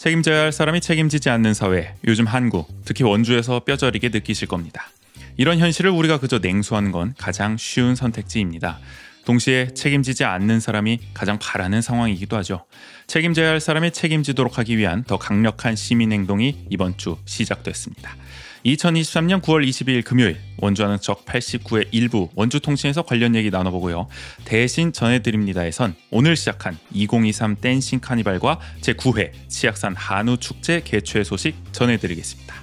책임져야 할 사람이 책임지지 않는 사회, 요즘 한국, 특히 원주에서 뼈저리게 느끼실 겁니다. 이런 현실을 우리가 그저 냉소하는 건 가장 쉬운 선택지입니다. 동시에 책임지지 않는 사람이 가장 바라는 상황이기도 하죠. 책임져야 할 사람이 책임지도록 하기 위한 더 강력한 시민행동이 이번 주 시작됐습니다. 2023년 9월 22일 금요일 원주하는 척 89회 일부 원주통신에서 관련 얘기 나눠보고요. 대신 전해드립니다에선 오늘 시작한 2023 댄싱 카니발과 제9회 치악산 한우축제 개최 소식 전해드리겠습니다.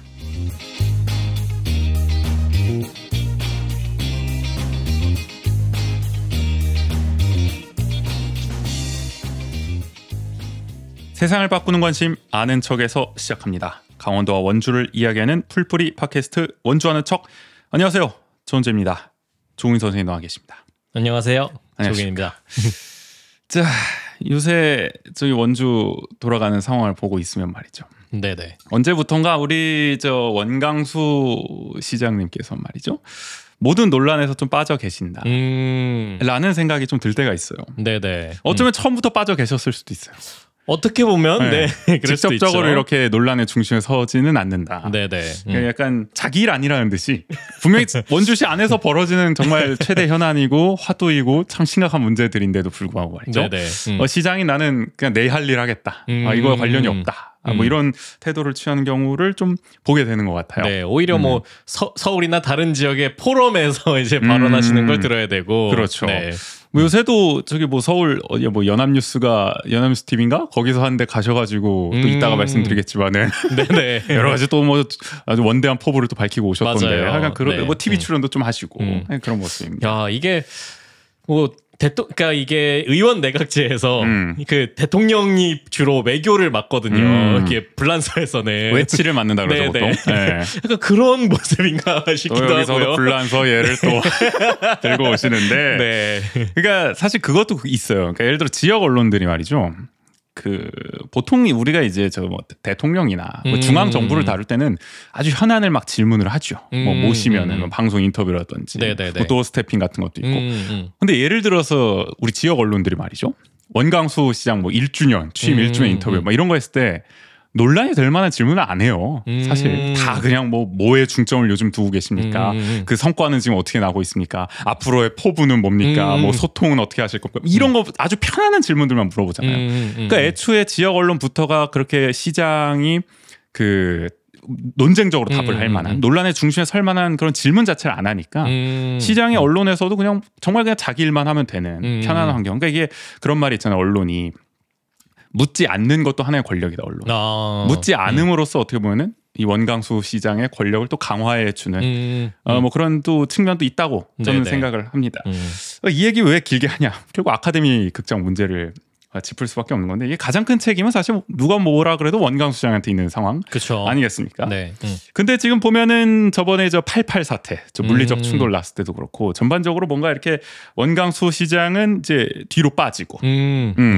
세상을 바꾸는 관심 아는 척에서 시작합니다. 강원도와 원주를 이야기하는 풀뿌리 팟캐스트 원주하는 척. 안녕하세요. 조은재입니다. 조은 선생님 나와 계십니다. 안녕하세요. 조은입니다. 자, 요새 저희 원주 돌아가는 상황을 보고 있으면 말이죠. 네네. 언제부턴가 우리 저 원강수 시장님께서 말이죠. 모든 논란에서 좀 빠져 계신다. 라는 생각이 좀 들 때가 있어요. 네네. 어쩌면 처음부터 빠져 계셨을 수도 있어요. 어떻게 보면 네. 그럴 수도 직접적으로 있죠. 이렇게 논란의 중심에 서지는 않는다. 네네. 그러니까 약간 자기 일 아니라는 듯이 분명히 원주시 안에서 벌어지는 정말 최대 현안이고 화두이고 참 심각한 문제들인데도 불구하고 말이죠. 네네. 시장이 나는 그냥 내 할 일 하겠다. 이거와 관련이 없다. 뭐 이런 태도를 취하는 경우를 좀 보게 되는 것 같아요. 네, 오히려 뭐 서울이나 다른 지역의 포럼에서 이제 발언하시는 걸 들어야 되고. 그렇죠. 네. 뭐 요새도 저기 뭐 서울 뭐 연합뉴스 TV인가 거기서 한 데 가셔가지고 또 이따가 말씀드리겠지만은 네네. 여러 가지 또 뭐 아주 원대한 포부를 또 밝히고 오셨던데 맞아요. 하여간 그런 네. 뭐 TV 출연도 좀 하시고 그런 모습입니다. 야, 이게 뭐 그러니까 이게 의원 내각제에서 그 대통령이 주로 외교를 맡거든요. 이렇게 불란서에서는 외치를 맡는다 그러죠 보통. 네. 약간 그런 모습인가 싶기도 또 여기서도 하고요. 불란서 예를 또 들고 오시는데, 네. 그러니까 사실 그것도 있어요. 그러니까 예를 들어 지역 언론들이 말이죠. 그 보통 우리가 이제 저 뭐 대통령이나 뭐 중앙 정부를 다룰 때는 아주 현안을 막 질문을 하죠. 뭐 모시면은 뭐 방송 인터뷰라든지 뭐 도어 스태핑 같은 것도 있고. 근데 예를 들어서 우리 지역 언론들이 말이죠. 원강수 시장 뭐 1주년 취임 1주년 인터뷰 막 이런 거 했을 때 논란이 될 만한 질문을 안 해요. 사실 다 그냥 뭐에 중점을 요즘 두고 계십니까? 그 성과는 지금 어떻게 나고 있습니까? 앞으로의 포부는 뭡니까? 뭐 소통은 어떻게 하실 겁니까? 이런 거 아주 편안한 질문들만 물어보잖아요. 그러니까 애초에 지역 언론부터가 그렇게 시장이 그 논쟁적으로 답을 할 만한 논란의 중심에 설 만한 그런 질문 자체를 안 하니까 시장의 언론에서도 그냥 정말 그냥 자기 일만 하면 되는 편안한 환경. 그러니까 이게 그런 말이 있잖아요. 언론이 묻지 않는 것도 하나의 권력이다. 언론. 묻지 않음으로써 어떻게 보면은 이 원강수 시장의 권력을 또 강화해 주는 뭐 그런 또 측면도 있다고 저는 생각을 합니다. 이 얘기 왜 길게 하냐? 결국 아카데미 극장 문제를 짚을 수밖에 없는 건데 이게 가장 큰 책임은 사실 누가 뭐라 그래도 원강수 시장한테 있는 상황 그쵸. 아니겠습니까? 네. 근데 지금 보면은 저번에 저 88 사태, 저 물리적 충돌 났을 때도 그렇고 전반적으로 뭔가 이렇게 원강수 시장은 이제 뒤로 빠지고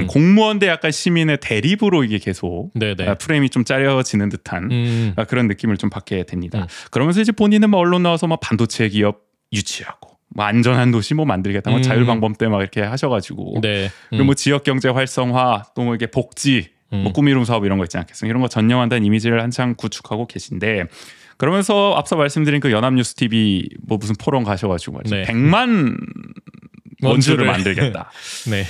공무원 대 약간 시민의 대립으로 이게 계속 프레임이 좀 짜려지는 듯한 그런 느낌을 좀 받게 됩니다. 그러면서 이제 본인은 뭐 언론 나와서 막 반도체 기업 유치하고 뭐 안전한 도시 뭐 만들겠다, 뭐 자율방범 때 막 이렇게 하셔가지고, 그리고 뭐 지역 경제 활성화, 또 뭐 이렇게 복지, 뭐 꾸미름 사업 이런 거 있지 않겠습니까? 이런 거 전념한다는 이미지를 한창 구축하고 계신데, 그러면서 앞서 말씀드린 그 연합뉴스 TV 뭐 무슨 포럼 가셔가지고 100만 원주를 만들겠다. 네.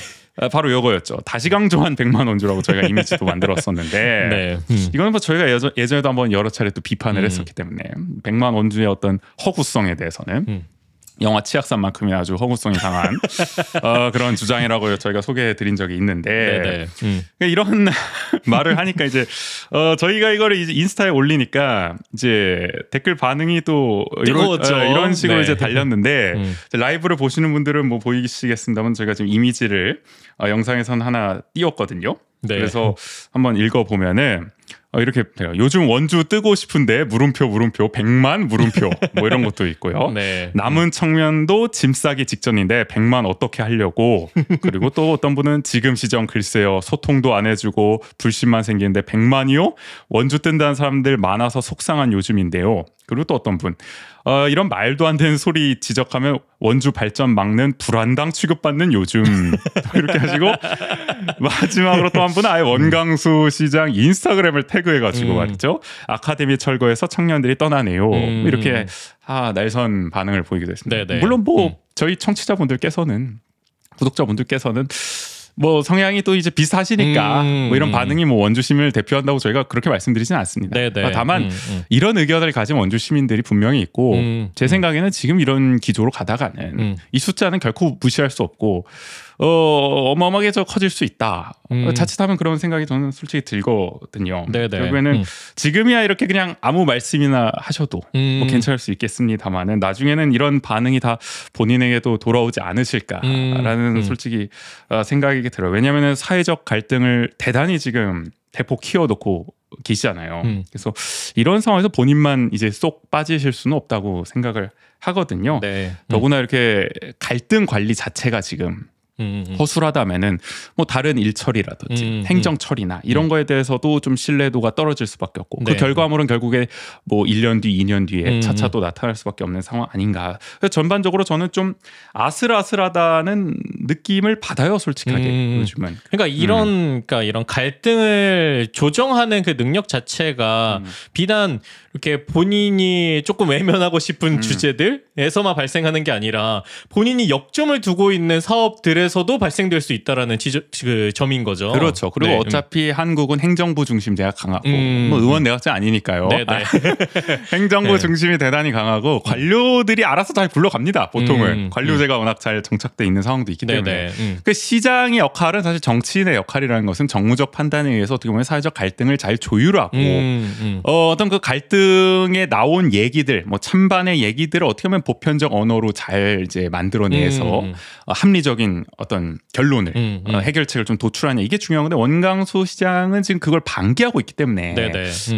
바로 이거였죠. 다시 강조한 100만 원주라고 저희가 이미지도 만들었었는데 이거는 뭐 저희가 예전에도 한번 여러 차례 또 비판을 했었기 때문에 100만 원주의 어떤 허구성에 대해서는 영화 치악산만큼이나 아주 허구성이 강한 그런 주장이라고 저희가 소개해드린 적이 있는데 이런 말을 하니까 이제 저희가 이거를 이제 인스타에 올리니까 이제 댓글 반응이 또 이런 식으로 이제 달렸는데 라이브를 보시는 분들은 뭐 보이시겠습니다만 저희가 지금 이미지를 영상에선 하나 띄웠거든요. 그래서 한번 읽어보면은 이렇게 돼요. 요즘 원주 뜨고 싶은데 물음표 100만 물음표 뭐 이런 것도 있고요. 남은 청년도 짐 싸기 직전인데 100만 어떻게 하려고. 그리고 또 어떤 분은 지금 시정 글쎄요. 소통도 안 해주고 불신만 생기는데 100만이요? 원주 뜬다는 사람들 많아서 속상한 요즘인데요. 그리고 또 어떤 분 이런 말도 안 되는 소리 지적하면 원주 발전 막는 불안당 취급받는 요즘 이렇게 하시고 마지막으로 또 한 분은 아예 원광수 시장 인스타그램을 태그해가지고 말이죠. 아카데미 철거해서 청년들이 떠나네요. 이렇게 날선 반응을 보이기도 했습니다. 네네. 물론 뭐 저희 청취자분들께서는 구독자분들께서는 뭐 성향이 또 이제 비슷하시니까 뭐 이런 반응이 뭐 원주 시민을 대표한다고 저희가 그렇게 말씀드리지는 않습니다. 네네. 다만 이런 의견을 가진 원주 시민들이 분명히 있고 제 생각에는 지금 이런 기조로 가다가는 이 숫자는 결코 무시할 수 없고 어마어마하게 커질 수 있다. 자칫하면 그런 생각이 저는 솔직히 들거든요. 네네. 결국에는 지금이야 이렇게 그냥 아무 말씀이나 하셔도 뭐 괜찮을 수 있겠습니다만은 나중에는 이런 반응이 다 본인에게도 돌아오지 않으실까라는 솔직히 생각이 들어요. 왜냐하면 사회적 갈등을 대단히 지금 대폭 키워놓고 계시잖아요. 그래서 이런 상황에서 본인만 이제 쏙 빠지실 수는 없다고 생각을 하거든요. 네. 더구나 이렇게 갈등 관리 자체가 지금 허술하다면은 뭐 다른 일 처리라든지 행정 처리나 이런 거에 대해서도 좀 신뢰도가 떨어질 수밖에 없고 네. 그 결과물은 결국에 뭐 1년 뒤, 2년 뒤에 차차 또 나타날 수밖에 없는 상황 아닌가. 그래서 전반적으로 저는 좀 아슬아슬하다는 느낌을 받아요, 솔직하게 요즘은. 그러니까 이런 갈등을 조정하는 그 능력 자체가 비단 이렇게 본인이 조금 외면하고 싶은 주제들에서만 발생하는 게 아니라 본인이 역점을 두고 있는 사업들에서도 발생될 수 있다라는 그 점인 거죠. 그렇죠. 그리고 네. 어차피 한국은 행정부 중심제가 강하고 뭐 의원 내각제 아니니까요. 네네. 행정부 중심이 대단히 강하고 관료들이 알아서 잘 굴러갑니다. 보통은 관료제가 워낙 잘 정착돼 있는 상황도 있기 때문에 그 시장의 역할은 사실 정치인의 역할이라는 것은 정무적 판단에 의해서 어떻게 보면 사회적 갈등을 잘 조율하고 어떤 그 갈등에 나온 얘기들, 뭐 찬반의 얘기들을 어떻게 보면 보편적 언어로 잘 이제 만들어내서 합리적인 어떤 결론을 해결책을 좀 도출하냐 이게 중요한 건데 원광수 시장은 지금 그걸 방기하고 있기 때문에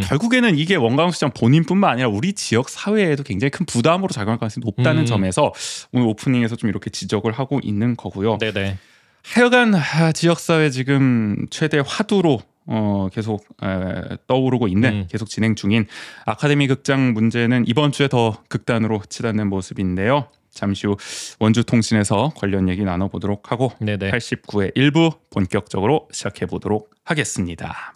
결국에는 이게 원광수 시장 본인뿐만 아니라 우리 지역 사회에도 굉장히 큰 부담으로 작용할 가능성이 높다는 점에서 오늘 오프닝에서 좀 이렇게 지적을 하고 있는 거고요. 네네. 하여간 지역사회 지금 최대 화두로 계속 떠오르고 있는 계속 진행 중인 아카데미 극장 문제는 이번 주에 더 극단으로 치닫는 모습인데요. 잠시 후 원주통신에서 관련 얘기 나눠보도록 하고 네네. 89회 1부 본격적으로 시작해보도록 하겠습니다.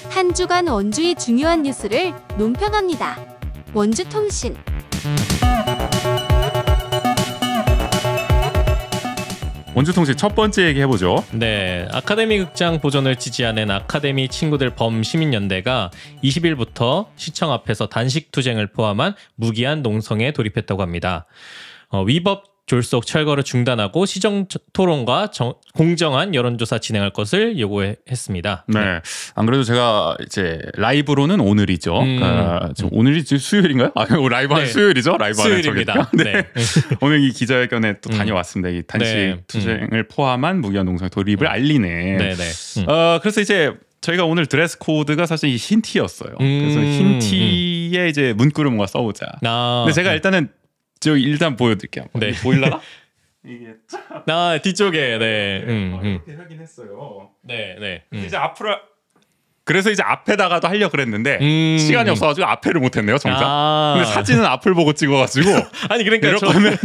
한 주간 원주의 중요한 뉴스를 논평합니다. 원주통신. 원주통신 첫 번째 얘기 해보죠. 네, 아카데미 극장 보존을 지지하는 아카데미 친구들 범시민연대가 20일부터 시청 앞에서 단식 투쟁을 포함한 무기한 농성에 돌입했다고 합니다. 위법 졸속 철거를 중단하고 시정 토론과 공정한 여론조사 진행할 것을 요구했습니다. 네. 안 그래도 제가 이제 라이브로는 오늘이죠. 지금 오늘이 수요일인가요? 라이브 하는 수요일이죠. 라이브 하는 수요일입니다. 네. 오늘 이 기자회견에 또 다녀왔습니다. 이 단식 투쟁을 포함한 무기한 농성의 돌입을 알리는. 네네. 그래서 이제 저희가 오늘 드레스 코드가 사실 이 흰 티였어요. 그래서 흰 티에 이제 문구를 뭔가 써보자. 근데 제가 일단 일단 보여드릴게요. 네. 보일라나? 이게 뒤쪽에 이렇게 하긴 했어요. 네. 이제 앞으로 그래서 이제 앞에다가도 하려고 그랬는데 시간이 없어가지고 앞에를 못했네요, 정작. 근데 사진은 앞을 보고 찍어가지고 아니 그러니까 이럴 거면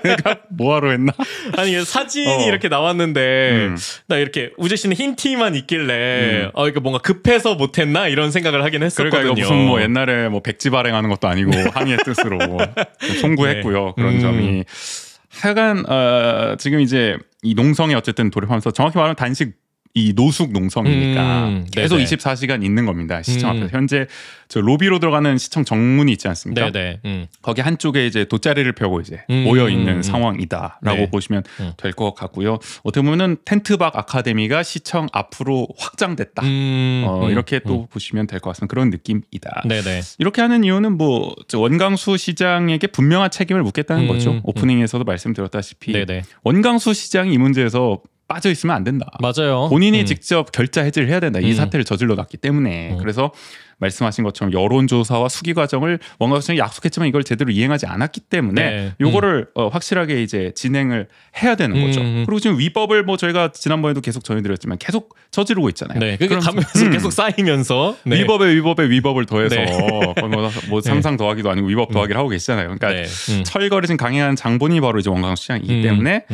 내가 뭐하러 했나? 아니 사진이 이렇게 나왔는데 나 이렇게 우재 씨는 흰 티만 있길래 이거 뭔가 급해서 못했나 이런 생각을 하긴 했었거든요. 그러니까 이거 무슨 뭐 옛날에 뭐 백지 발행하는 것도 아니고 항의의 뜻으로 송구했고요. 그런 점이 하여간 지금 이제 이 농성에 어쨌든 돌입하면서 정확히 말하면 단식 이 노숙 농성이니까 계속 24시간 있는 겁니다. 시청 앞에서. 현재 저 로비로 들어가는 시청 정문이 있지 않습니까? 거기 한쪽에 이제 돗자리를 펴고 이제 모여 있는 상황이다라고 보시면 될 것 같고요. 어떻게 보면은 텐트박 아카데미가 시청 앞으로 확장됐다. 이렇게 또 보시면 될 것 같습니다. 그런 느낌이다. 이렇게 하는 이유는 뭐 원광수 시장에게 분명한 책임을 묻겠다는 거죠. 오프닝에서도 말씀드렸다시피 원광수 시장이 이 문제에서 빠져 있으면 안 된다. 맞아요. 본인이 직접 결자 해지를 해야 된다. 이 사태를 저질러 놨기 때문에. 그래서 말씀하신 것처럼 여론조사와 수기 과정을 원광수청이 약속했지만 이걸 제대로 이행하지 않았기 때문에 요거를 확실하게 이제 진행을 해야 되는 거죠. 그리고 지금 위법을 뭐 저희가 지난번에도 계속 전해드렸지만 계속 저지르고 있잖아요. 네, 그게 가면서 계속 쌓이면서 네. 위법에 위법을 더해서 뭐 상상 더하기도 아니고 위법 더하기를 하고 계시잖아요. 그러니까 철거를 지금 강행한 장본인이 바로 이제 원광수청이기 때문에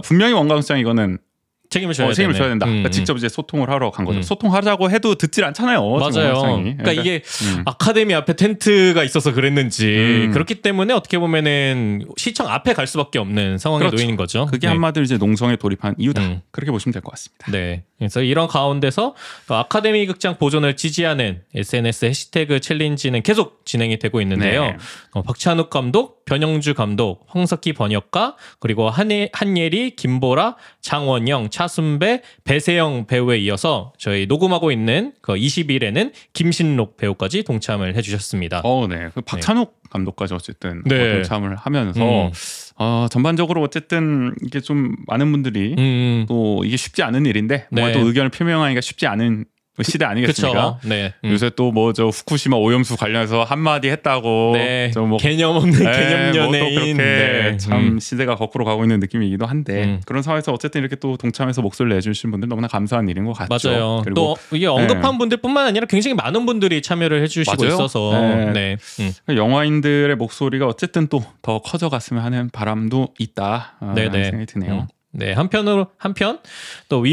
분명히 원광수청이 이거는 책임을 져야 된다. 그러니까 직접 이제 소통을 하러 간 거죠. 소통하자고 해도 듣질 않잖아요. 맞아요. 그러니까 이게 아카데미 앞에 텐트가 있어서 그랬는지 그렇기 때문에 어떻게 보면은 시청 앞에 갈 수밖에 없는 상황에 그렇죠. 놓이는 거죠. 그게 한마디로 이제 농성에 돌입한 이유다. 그렇게 보시면 될 것 같습니다. 네. 그래서 이런 가운데서 아카데미 극장 보존을 지지하는 SNS 해시태그 챌린지는 계속 진행이 되고 있는데요. 네. 박찬욱 감독, 변영주 감독, 황석희 번역가, 그리고 한예리, 김보라, 장원영, 차순배, 배세영 배우에 이어서 저희 녹음하고 있는 그 20일에는 김신록 배우까지 동참을 해주셨습니다. 네. 그 박찬욱 감독까지 어쨌든 동참을 하면서 전반적으로 어쨌든 이게 좀 많은 분들이 또 이게 쉽지 않은 일인데 또 의견을 표명하기가 쉽지 않은 시대 아니겠습니까? 네. 요새 또 뭐 저 후쿠시마 오염수 관련해서 한마디 했다고 뭐 개념 없는 개념 연예인 그렇게 참 시대가 거꾸로 가고 있는 느낌이기도 한데 그런 상황에서 어쨌든 이렇게 또 동참해서 목소리를 내주신 분들 너무나 감사한 일인 것 같죠. 맞아요. 그리고 또 이게 언급한 분들뿐만 아니라 굉장히 많은 분들이 참여를 해주시고 맞아요? 있어서 영화인들의 목소리가 어쨌든 또 더 커져갔으면 하는 바람도 있다. 생각이 드네요. 네, 한편 또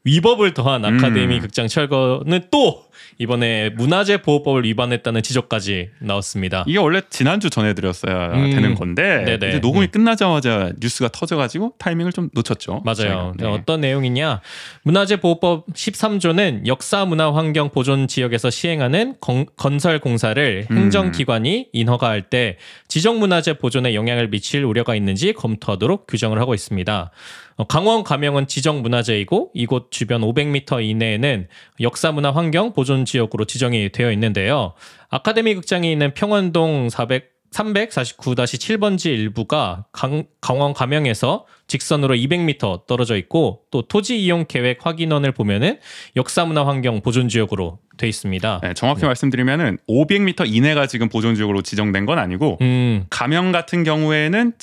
위법을 더한 아카데미 극장 철거는 또 이번에 문화재 보호법을 위반했다는 지적까지 나왔습니다. 이게 원래 지난주 전해드렸어야 되는 건데 이제 녹음이 끝나자마자 뉴스가 터져가지고 타이밍을 좀 놓쳤죠. 맞아요. 어떤 내용이냐. 문화재 보호법 13조는 역사문화환경 보존 지역에서 시행하는 건설 공사를 행정기관이 인허가할 때 지정문화재 보존에 영향을 미칠 우려가 있는지 검토하도록 규정을 하고 있습니다. 강원 가명은 지정문화재이고 이곳 주변 500m 이내에는 역사문화환경 보존 지역으로 지정이 되어 있는데요. 아카데미 극장이 있는 평원동 349-7번지 일부가 강원 가명에서 직선으로 200m 떨어져 있고 또 토지 이용 계획 확인원을 보면은 역사문화환경 보존지역으로 돼 있습니다. 네, 정확히 말씀드리면은 500m 이내가 지금 보존지역으로 지정된 건 아니고 가명 같은 경우에는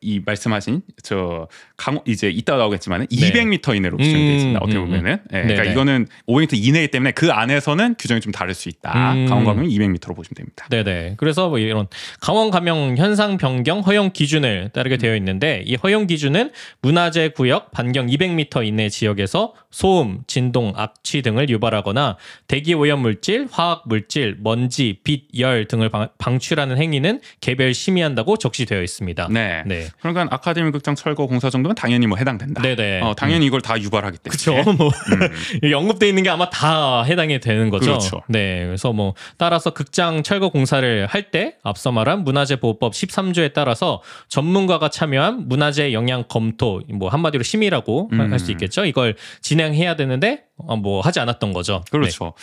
이 말씀하신 이제 이따 나오겠지만은 200m 이내로 지정돼 있습니다. 어떻게 보면은 그러니까 이거는 500m 이내이기 때문에 그 안에서는 규정이 좀 다를 수 있다. 강원 가명은 200m로 보시면 됩니다. 네네. 그래서 뭐 이런 강원 가명 현상 변경 허용 기준을 따르게 되어 있는데 이 허용 기준은 문화재 구역 반경 200m 이내 지역에서 소음, 진동, 악취 등을 유발하거나 대기 오염 물질, 화학 물질, 먼지, 빛, 열 등을 방출하는 행위는 개별 심의한다고 적시되어 있습니다. 네. 그러니까 아카데미 극장 철거 공사 정도면 당연히 뭐 해당된다. 네네. 당연히 이걸 다 유발하기 때문에. 그렇죠. 뭐 언급되어 있는 게 아마 다 해당이 되는 거죠. 그렇죠. 네. 그래서 뭐 따라서 극장 철거 공사를 할 때 앞서 말한 문화재 보호법 13조에 따라서 전문가가 참여한 문화재 영향 검토, 뭐 한마디로 심의라고 할 수 있겠죠. 이걸 진행해야 되는데 뭐 하지 않았던 거죠. 그렇죠.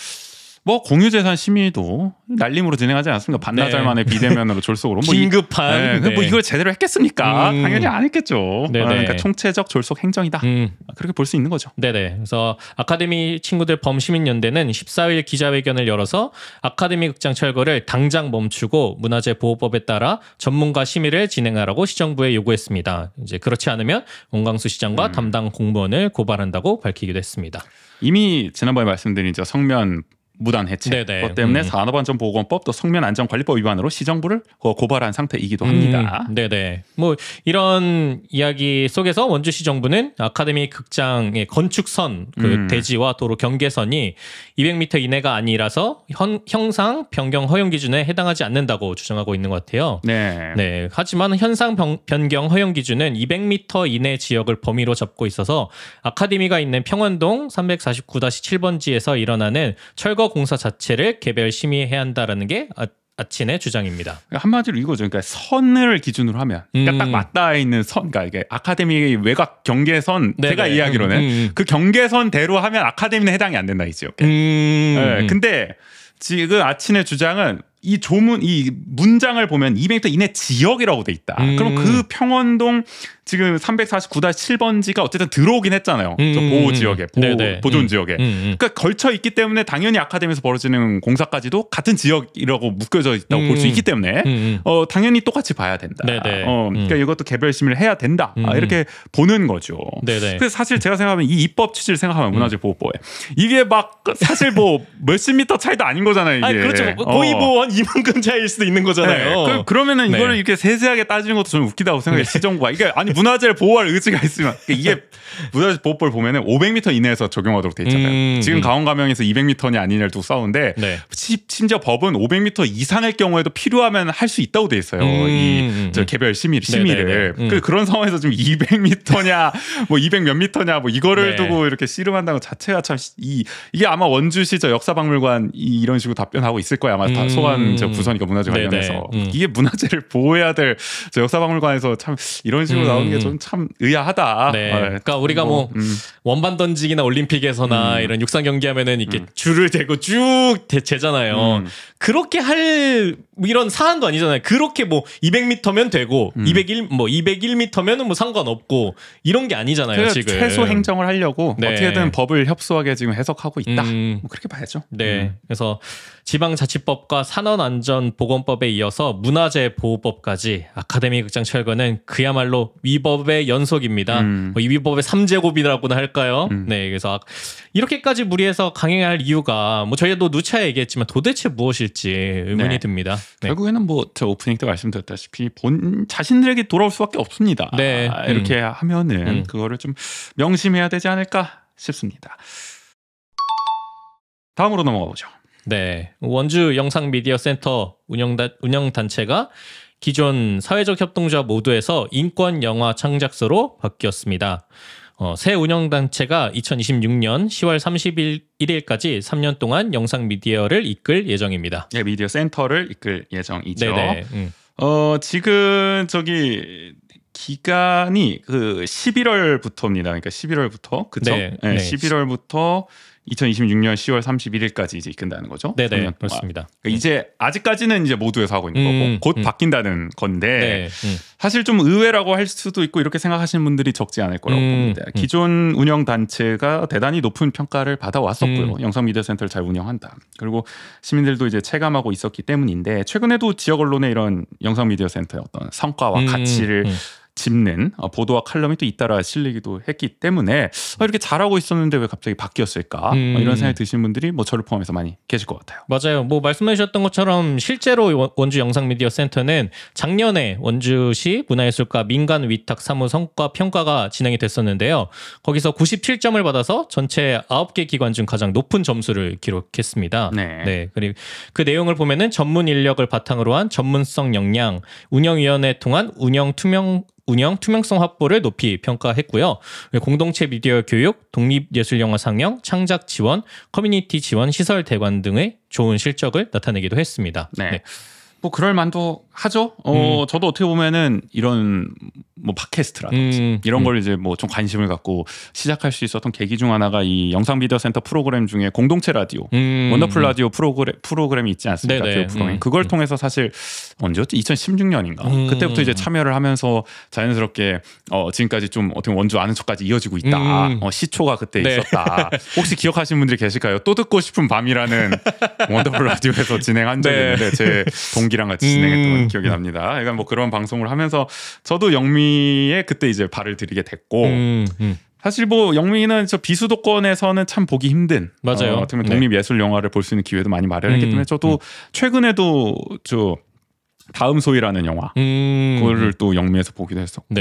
뭐 공유재산 심의도 날림으로 진행하지 않았습니까? 반나절 만에 비대면으로 졸속으로 긴급한 뭐 이걸 제대로 했겠습니까? 당연히 안 했겠죠. 그러니까 총체적 졸속 행정이다. 그렇게 볼 수 있는 거죠. 네네. 그래서 아카데미 친구들 범시민연대는 14일 기자회견을 열어서 아카데미 극장 철거를 당장 멈추고 문화재 보호법에 따라 전문가 심의를 진행하라고 시정부에 요구했습니다. 이제 그렇지 않으면 원광수 시장과 담당 공무원을 고발한다고 밝히기도 했습니다. 이미 지난번에 말씀드린 성면 무단 해체 그것 때문에 산업안전보건법 또 성면안전관리법 위반으로 시정부를 고발한 상태이기도 합니다. 네네. 뭐 이런 이야기 속에서 원주시정부는 아카데미 극장의 건축선 그 대지와 도로 경계선이 200m 이내가 아니라서 형상 변경 허용 기준에 해당하지 않는다고 주장하고 있는 것 같아요. 네. 하지만 현상 변경 허용 기준은 200m 이내 지역을 범위로 잡고 있어서 아카데미가 있는 평원동 349-7번지에서 일어나는 철거 공사 자체를 개별 심의해야 한다라는 게 아친의 주장입니다. 한마디로 이거죠. 그러니까 선을 기준으로 하면, 그러니까 딱 맞닿아 있는 선, 그러니까 이게 아카데미 외곽 경계선, 제가 이해하기로는 그 경계선대로 하면 아카데미는 해당이 안 된다 이지요. 근데 지금 아친의 주장은 이 조문 이 문장을 보면 200m 이내 지역이라고 돼 있다. 그럼 그 평원동 지금 349-7번지가 어쨌든 들어오긴 했잖아요. 저 보호 지역에 보존 지역에. 그러니까 걸쳐 있기 때문에 당연히 아카데미에서 벌어지는 공사까지도 같은 지역이라고 묶여져 있다고 볼 수 있기 때문에 당연히 똑같이 봐야 된다. 그러니까 이것도 개별 심의를 해야 된다. 이렇게 보는 거죠. 그래서 사실 제가 생각하면 이 입법 취지를 생각하면 문화재보호법에 이게 막 사실 뭐 몇십 미터 차이도 아닌 거잖아요. 이게. 아니, 그렇죠. 거의 뭐 한 이만큼 차이일 수도 있는 거잖아요. 네. 그러면은 이거를 이렇게 세세하게 따지는 것도 저는 웃기다고 생각해요. 시정부가 이게 아니 문화재를 보호할 의지가 있으면 이게 문화재보호법을 보면은 500m 이내에서 적용하도록 돼 있잖아요. 지금 강원감영에서 200m냐 아니냐를 두고 싸우는데 심지어 법은 500m 이상일 경우에도 필요하면 할 수 있다고 돼 있어요. 이 개별 심의를 그런 상황에서 지금 200m냐 뭐 200 몇 미터냐 뭐 이거를 두고 이렇게 씨름한다는 것 자체가 참 이게 아마 원주시 저 역사박물관 이런 식으로 답변하고 있을 거야. 아마 다 소관 저 부서니까 문화재 관련해서 이게 문화재를 보호해야 될 저 역사박물관에서 참 이런 식으로 나오는 게 좀 참 의아하다. 그러니까 우리가 뭐 원반 던지기나 올림픽에서나 이런 육상 경기하면은 이렇게 줄을 대고 쭉 재잖아요. 그렇게 할 이런 사안도 아니잖아요. 그렇게 뭐 200m면 되고 201m면은 뭐 상관없고 이런 게 아니잖아요. 지금 최소 행정을 하려고 어떻게든 법을 협소하게 지금 해석하고 있다. 뭐 그렇게 봐야죠. 그래서 지방자치법과 산업안전보건법에 이어서 문화재보호법까지 아카데미 극장 철거는 그야말로 위법의 연속입니다. 이 위법의 3제곱이라고나 할까요? 그래서 이렇게까지 무리해서 강행할 이유가 뭐 저희도 누차 얘기했지만 도대체 무엇일지 의문이 듭니다. 결국에는 뭐 저 오프닝 때 말씀드렸다시피 자신들에게 돌아올 수밖에 없습니다. 이렇게 하면은 그거를 좀 명심해야 되지 않을까 싶습니다. 다음으로 넘어가 보죠. 원주 영상미디어센터 운영단체가 기존 사회적 협동조합 모두에서 인권영화 창작소로 바뀌었습니다. 새 운영단체가 2026년 10월 31일까지 3년 동안 영상미디어를 이끌 예정입니다. 미디어 센터를 이끌 예정이죠. 지금 저기 기간이 그 11월부터입니다. 그러니까 11월부터 그렇죠? 11월부터 2026년 10월 31일까지 이제 이끈다는 거죠. 그렇습니다. 그러니까 이제 아직까지는 이제 모두에서 하고 있는 거고 곧 바뀐다는 건데 사실 좀 의외라고 할 수도 있고 이렇게 생각하시는 분들이 적지 않을 거라고 봅니다. 기존 운영 단체가 대단히 높은 평가를 받아왔었고요. 영상미디어센터를 잘 운영한다. 그리고 시민들도 이제 체감하고 있었기 때문인데 최근에도 지역 언론의 이런 영상미디어센터의 어떤 성과와 가치를 짚는 보도와 칼럼이 또 잇따라 실리기도 했기 때문에 이렇게 잘하고 있었는데 왜 갑자기 바뀌었을까 이런 생각이 드시는 분들이 뭐 저를 포함해서 많이 계실 것 같아요. 맞아요. 뭐 말씀해 주셨던 것처럼 실제로 원주 영상미디어센터는 작년에 원주시 문화예술과 민간 위탁 사무 성과 평가가 진행이 됐었는데요. 거기서 97점을 받아서 전체 9개 기관 중 가장 높은 점수를 기록했습니다. 그리고 그 내용을 보면은 전문 인력을 바탕으로 한 전문성 역량, 운영위원회 통한 운영 투명성 확보를 높이 평가했고요. 공동체 미디어 교육, 독립예술영화 상영, 창작 지원, 커뮤니티 지원, 시설 대관 등의 좋은 실적을 나타내기도 했습니다. 뭐 그럴 만도 하죠. 저도 어떻게 보면은 이런 뭐 팟캐스트라든지 이런 걸 이제 뭐 좀 관심을 갖고 시작할 수 있었던 계기 중 하나가 이 영상미디어센터 프로그램 중에 공동체 라디오, 원더풀 라디오 프로그램이 있지 않습니까? 프로그램. 그걸 통해서 사실 언제였지? 2016년인가? 그때부터 이제 참여를 하면서 자연스럽게 지금까지 좀 어떻게 원주 아는 척까지 이어지고 있다. 시초가 그때 있었다. 혹시 기억하시는 분들이 계실까요? 또 듣고 싶은 밤이라는 원더풀 라디오에서 진행한 적이 있는데 제 동기랑 같이 진행했던 기억이 납니다. 그러니까 뭐 그런 방송을 하면서 저도 영미에 그때 이제 발을 들이게 됐고 사실 뭐 영미는 저 비수도권에서는 참 보기 힘든 맞아요. 어떻게 보면 독립 예술 영화를 볼 수 있는 기회도 많이 마련했기 때문에 저도 최근에도 저 다음 소위라는 영화 그거를 또 영미에서 보기도 했었고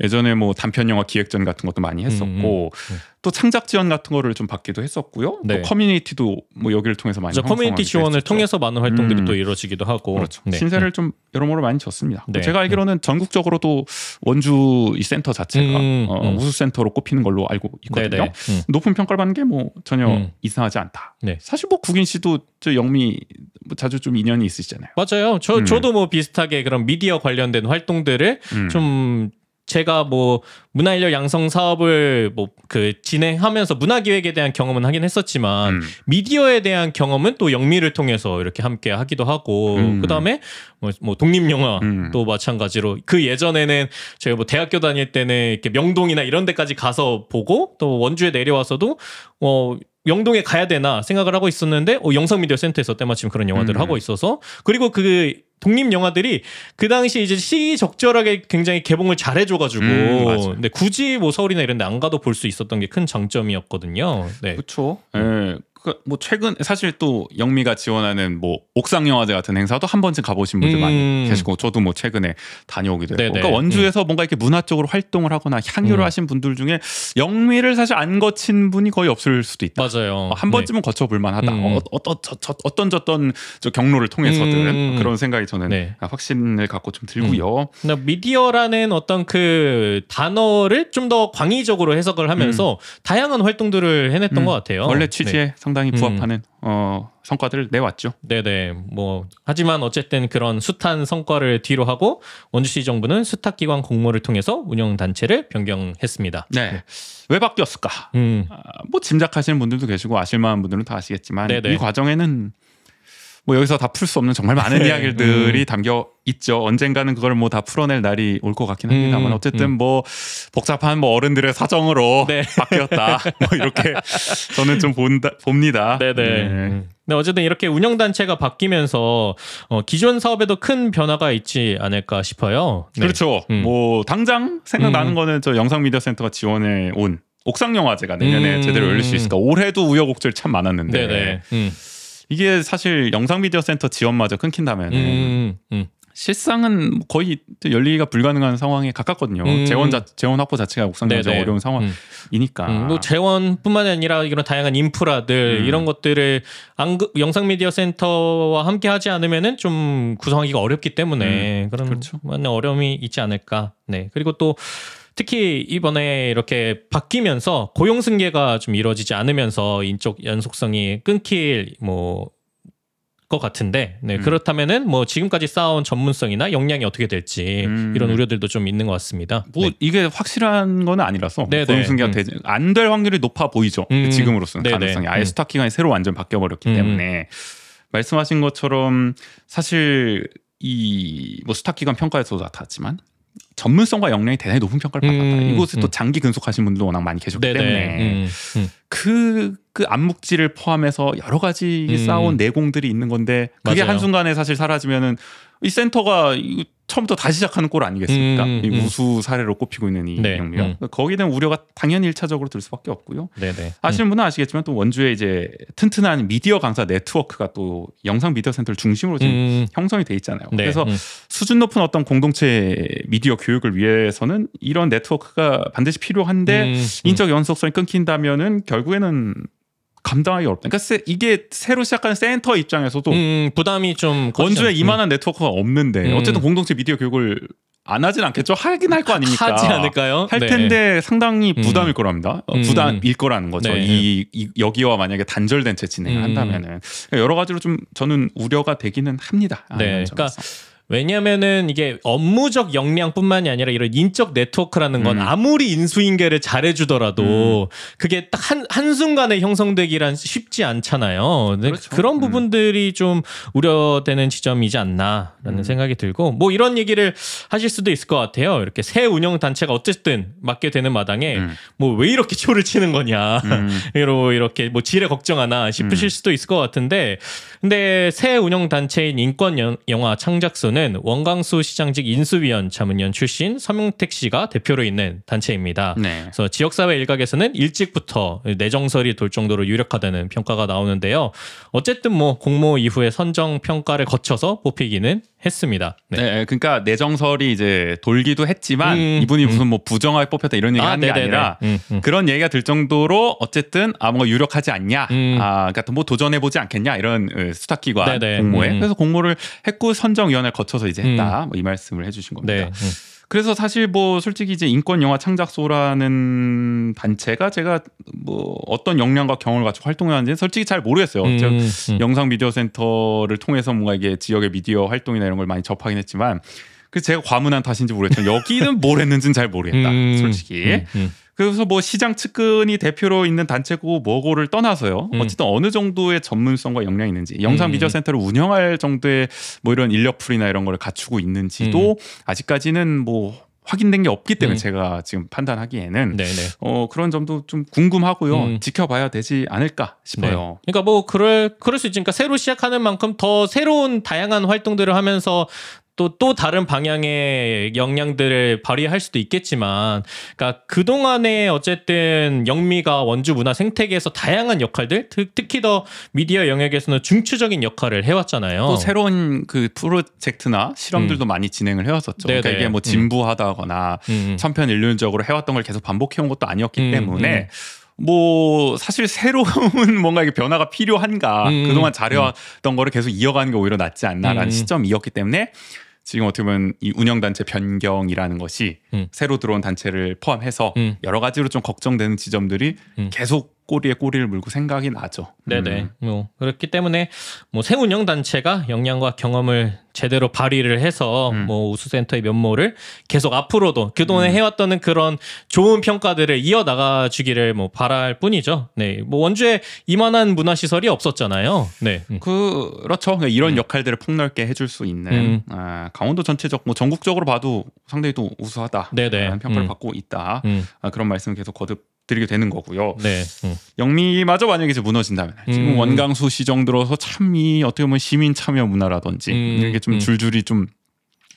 예전에 뭐 단편 영화 기획전 같은 것도 많이 했었고 또 창작 지원 같은 거를 좀 받기도 했었고요. 또 커뮤니티도 뭐 여기를 통해서 많이 커뮤니티 지원을 했었죠. 통해서 많은 활동들이 또 이루어지기도 하고 그렇죠. 신세를 좀 여러모로 많이 졌습니다. 제가 알기로는 전국적으로도 원주 이 센터 자체가 우수 센터로 꼽히는 걸로 알고 있거든요. 높은 평가를 받는 게 뭐 전혀 이상하지 않다. 사실 뭐 국인 씨도 저 영미 뭐 자주 좀 인연이 있으시잖아요. 맞아요. 저도 뭐 비슷하게 그런 미디어 관련된 활동들을 좀 제가 뭐 문화인력 양성 사업을 뭐 그 진행하면서 문화기획에 대한 경험은 하긴 했었지만 미디어에 대한 경험은 또 영미를 통해서 이렇게 함께 하기도 하고 그다음에 뭐 독립영화도 마찬가지로 그 예전에는 제가 뭐 대학교 다닐 때는 이렇게 명동이나 이런 데까지 가서 보고 또 원주에 내려와서도 영동에 가야 되나 생각을 하고 있었는데 영상미디어 센터에서 때마침 그런 영화들을 하고 있어서 그리고 그 독립 영화들이 그 당시 이제 시적절하게 굉장히 개봉을 잘해줘가지고 근데 굳이 뭐 서울이나 이런 데 안 가도 볼 수 있었던 게 큰 장점이었거든요. 네. 그렇죠. 뭐 최근 사실 또 영미가 지원하는 뭐 옥상 영화제 같은 행사도 한 번쯤 가보신 분들 많이 계시고 저도 뭐 최근에 다녀오기도 했고 그러니까 원주에서 뭔가 이렇게 문화 쪽으로 활동을 하거나 향유를 하신 분들 중에 영미를 사실 안 거친 분이 거의 없을 수도 있다. 맞아요. 한 번쯤은 거쳐볼 만하다. 어떤 저 경로를 통해서든 그런 생각이 저는 확신을 갖고 좀 들고요. 미디어라는 어떤 그 단어를 좀 더 광의적으로 해석을 하면서 다양한 활동들을 해냈던 것 같아요. 원래 취지에 상당히 부합하는 성과들을 내왔죠. 네네. 뭐 하지만 어쨌든 그런 숱한 성과를 뒤로 하고 원주시 정부는 수탁기관 공모를 통해서 운영 단체를 변경했습니다. 네. 왜 바뀌었을까? 뭐 짐작하시는 분들도 계시고 아실만한 분들은 다 아시겠지만 이 과정에는 뭐 여기서 다 풀 수 없는 정말 많은 이야기들이 담겨 있죠. 언젠가는 그걸 뭐 다 풀어낼 날이 올 것 같긴 합니다만 어쨌든 뭐 복잡한 뭐 어른들의 사정으로 바뀌었다. 뭐 이렇게 저는 좀 봅니다. 네네. 근데 어쨌든 이렇게 운영 단체가 바뀌면서 기존 사업에도 큰 변화가 있지 않을까 싶어요. 네. 그렇죠. 뭐 당장 생각나는 거는 저 영상미디어센터가 지원해 온 옥상영화제가 내년에 제대로 열릴 수 있을까. 올해도 우여곡절 참 많았는데. 네네. 이게 사실 영상미디어센터 지원마저 끊긴다면 실상은 거의 열리기가 불가능한 상황에 가깝거든요. 재원 확보 자체가 옥상영화제 어려운 상황이니까. 또 재원뿐만 아니라 이런 다양한 인프라들 이런 것들을 영상미디어센터와 함께 하지 않으면은 좀 구성하기가 어렵기 때문에 그런 어려움이 있지 않을까. 네. 그리고 또 특히 이번에 이렇게 바뀌면서 고용 승계가 좀 이루어지지 않으면서 인적 연속성이 끊길 것 같은데 그렇다면은 뭐 지금까지 쌓아온 전문성이나 역량이 어떻게 될지 이런 우려들도 좀 있는 것 같습니다. 뭐 이게 확실한 건 아니라서 고용 승계가 안 될 확률이 높아 보이죠. 지금으로서는 가능성이 아예 수탁 기관이 새로 완전 바뀌어 버렸기 때문에 말씀하신 것처럼 사실 이 뭐 수탁 기관 평가에서도 나타났지만. 전문성과 역량이 대단히 높은 평가를 받았다. 이곳에 또 장기 근속하신 분들도 워낙 많이 계셨기 때문에 그 암묵지를 포함해서 여러 가지 쌓아온 내공들이 있는 건데 그게 한순간에 사실 사라지면은 이 센터가 처음부터 다시 시작하는 꼴 아니겠습니까? 이 우수 사례로 꼽히고 있는 이 영미가 거기에 대한 우려가 당연히 1차적으로 들 수밖에 없고요. 아시는 분은 아시겠지만 또 원주에 이제 튼튼한 미디어 강사 네트워크가 또 영상 미디어 센터를 중심으로 지금 형성이 돼 있잖아요. 그래서 수준 높은 어떤 공동체 미디어 교육을 위해서는 이런 네트워크가 반드시 필요한데 인적 연속성이 끊긴다면은 결국에는 감당하기 어렵다. 그러니까 이게 새로 시작하는 센터 입장에서도 부담이 좀 원주에 이만한 네트워크가 없는데 어쨌든 공동체 미디어 교육을 안 하진 않겠죠. 하긴 할 거 아닙니까? 하지 않을까요? 할 텐데 상당히 부담일 거랍니다. 부담일 거라는 거죠. 여기와 만약에 단절된 채 진행을 한다면은 여러 가지로 좀 저는 우려가 되기는 합니다. 그러니까 왜냐면은 이게 업무적 역량뿐만이 아니라 이런 인적 네트워크라는 건 아무리 인수인계를 잘해주더라도 그게 딱 한순간에 형성되기란 쉽지 않잖아요. 그렇죠. 그런 부분들이 좀 우려되는 지점이지 않나라는 생각이 들고 뭐 이런 얘기를 하실 수도 있을 것 같아요. 이렇게 새 운영 단체가 어쨌든 맡게 되는 마당에 뭐 왜 이렇게 초를 치는 거냐 이렇게 뭐 지뢰 걱정하나 싶으실 수도 있을 것 같은데 근데 새 운영 단체인 인권 영화 창작소는 원광수 시장직 인수위원 자문위원 출신 서명택 씨가 대표로 있는 단체입니다. 그래서 지역사회 일각에서는 일찍부터 내정설이 돌 정도로 유력하다는 평가가 나오는데요. 어쨌든 뭐 공모 이후에 선정 평가를 거쳐서 뽑히기는 했습니다. 그러니까 내정설이 이제 돌기도 했지만 이분이 무슨 뭐 부정하게 뽑혔다 이런 얘기 하는 게 아니라 그런 얘기가 들 정도로 어쨌든 뭔가 유력하지 않냐, 그러니까 뭐 도전해보지 않겠냐 이런 수탁기관 공모에 그래서 공모를 했고 선정위원회를 거쳐서 이제 했다 뭐 이 말씀을 해주신 겁니다. 그래서 사실 뭐 솔직히 이제 인권 영화 창작소라는 단체가 제가 뭐 어떤 역량과 경험을 가지고 활동하는지 솔직히 잘 모르겠어요. 영상 미디어 센터를 통해서 뭔가 이게 지역의 미디어 활동이나 이런 걸 많이 접하긴 했지만 그래서 제가 과문한 탓인지 모르겠지만 여기는 뭘 했는지는 잘 모르겠다. 솔직히. 그래서 뭐 시장 측근이 대표로 있는 단체고 뭐고를 떠나서요. 어쨌든 어느 정도의 전문성과 역량이 있는지, 영상 미디어 센터를 운영할 정도의 뭐 이런 인력풀이나 이런 걸 갖추고 있는지도 아직까지는 뭐 확인된 게 없기 때문에 제가 지금 판단하기에는 그런 점도 좀 궁금하고요. 지켜봐야 되지 않을까 싶어요. 네. 그러니까 뭐 그럴 수 있지. 그러니까 새로 시작하는 만큼 더 새로운 다양한 활동들을 하면서 또 다른 방향의 역량들을 발휘할 수도 있겠지만, 그러니까 그동안에 어쨌든 영미가 원주 문화 생태계에서 다양한 역할들, 특히 더 미디어 영역에서는 중추적인 역할을 해왔잖아요. 또 새로운 그 프로젝트나 실험들도 많이 진행을 해왔었죠. 그러니까 이게 뭐 진부하다거나 천편일률적으로 해왔던 걸 계속 반복해온 것도 아니었기 때문에 뭐 사실 새로운 뭔가 이게 변화가 필요한가, 그동안 잘해왔던 거를 계속 이어가는 게 오히려 낫지 않나라는 시점이었기 때문에 지금 어떻게 보면 이 운영단체 변경이라는 것이 새로 들어온 단체를 포함해서 여러 가지로 좀 걱정되는 지점들이 계속 꼬리에 꼬리를 물고 생각이 나죠. 네네. 뭐 그렇기 때문에 뭐 새 운영 단체가 역량과 경험을 제대로 발휘를 해서 뭐 우수센터의 면모를 계속 앞으로도 그동안에 해왔던 그런 좋은 평가들을 이어나가 주기를 뭐 바랄 뿐이죠. 네. 뭐 원주에 이만한 문화시설이 없었잖아요. 네. 그렇죠. 이런 역할들을 폭넓게 해줄 수 있는 강원도 전체적, 뭐 전국적으로 봐도 상당히 또 우수하다. 네네. 평가를 받고 있다. 그런 말씀을 계속 거듭드리게 되는 거고요. 네. 영미마저 만약에 이제 무너진다면 지금 원광수 시정 들어서 참 이 어떻게 보면 시민 참여 문화라든지 이게 좀 줄줄이 좀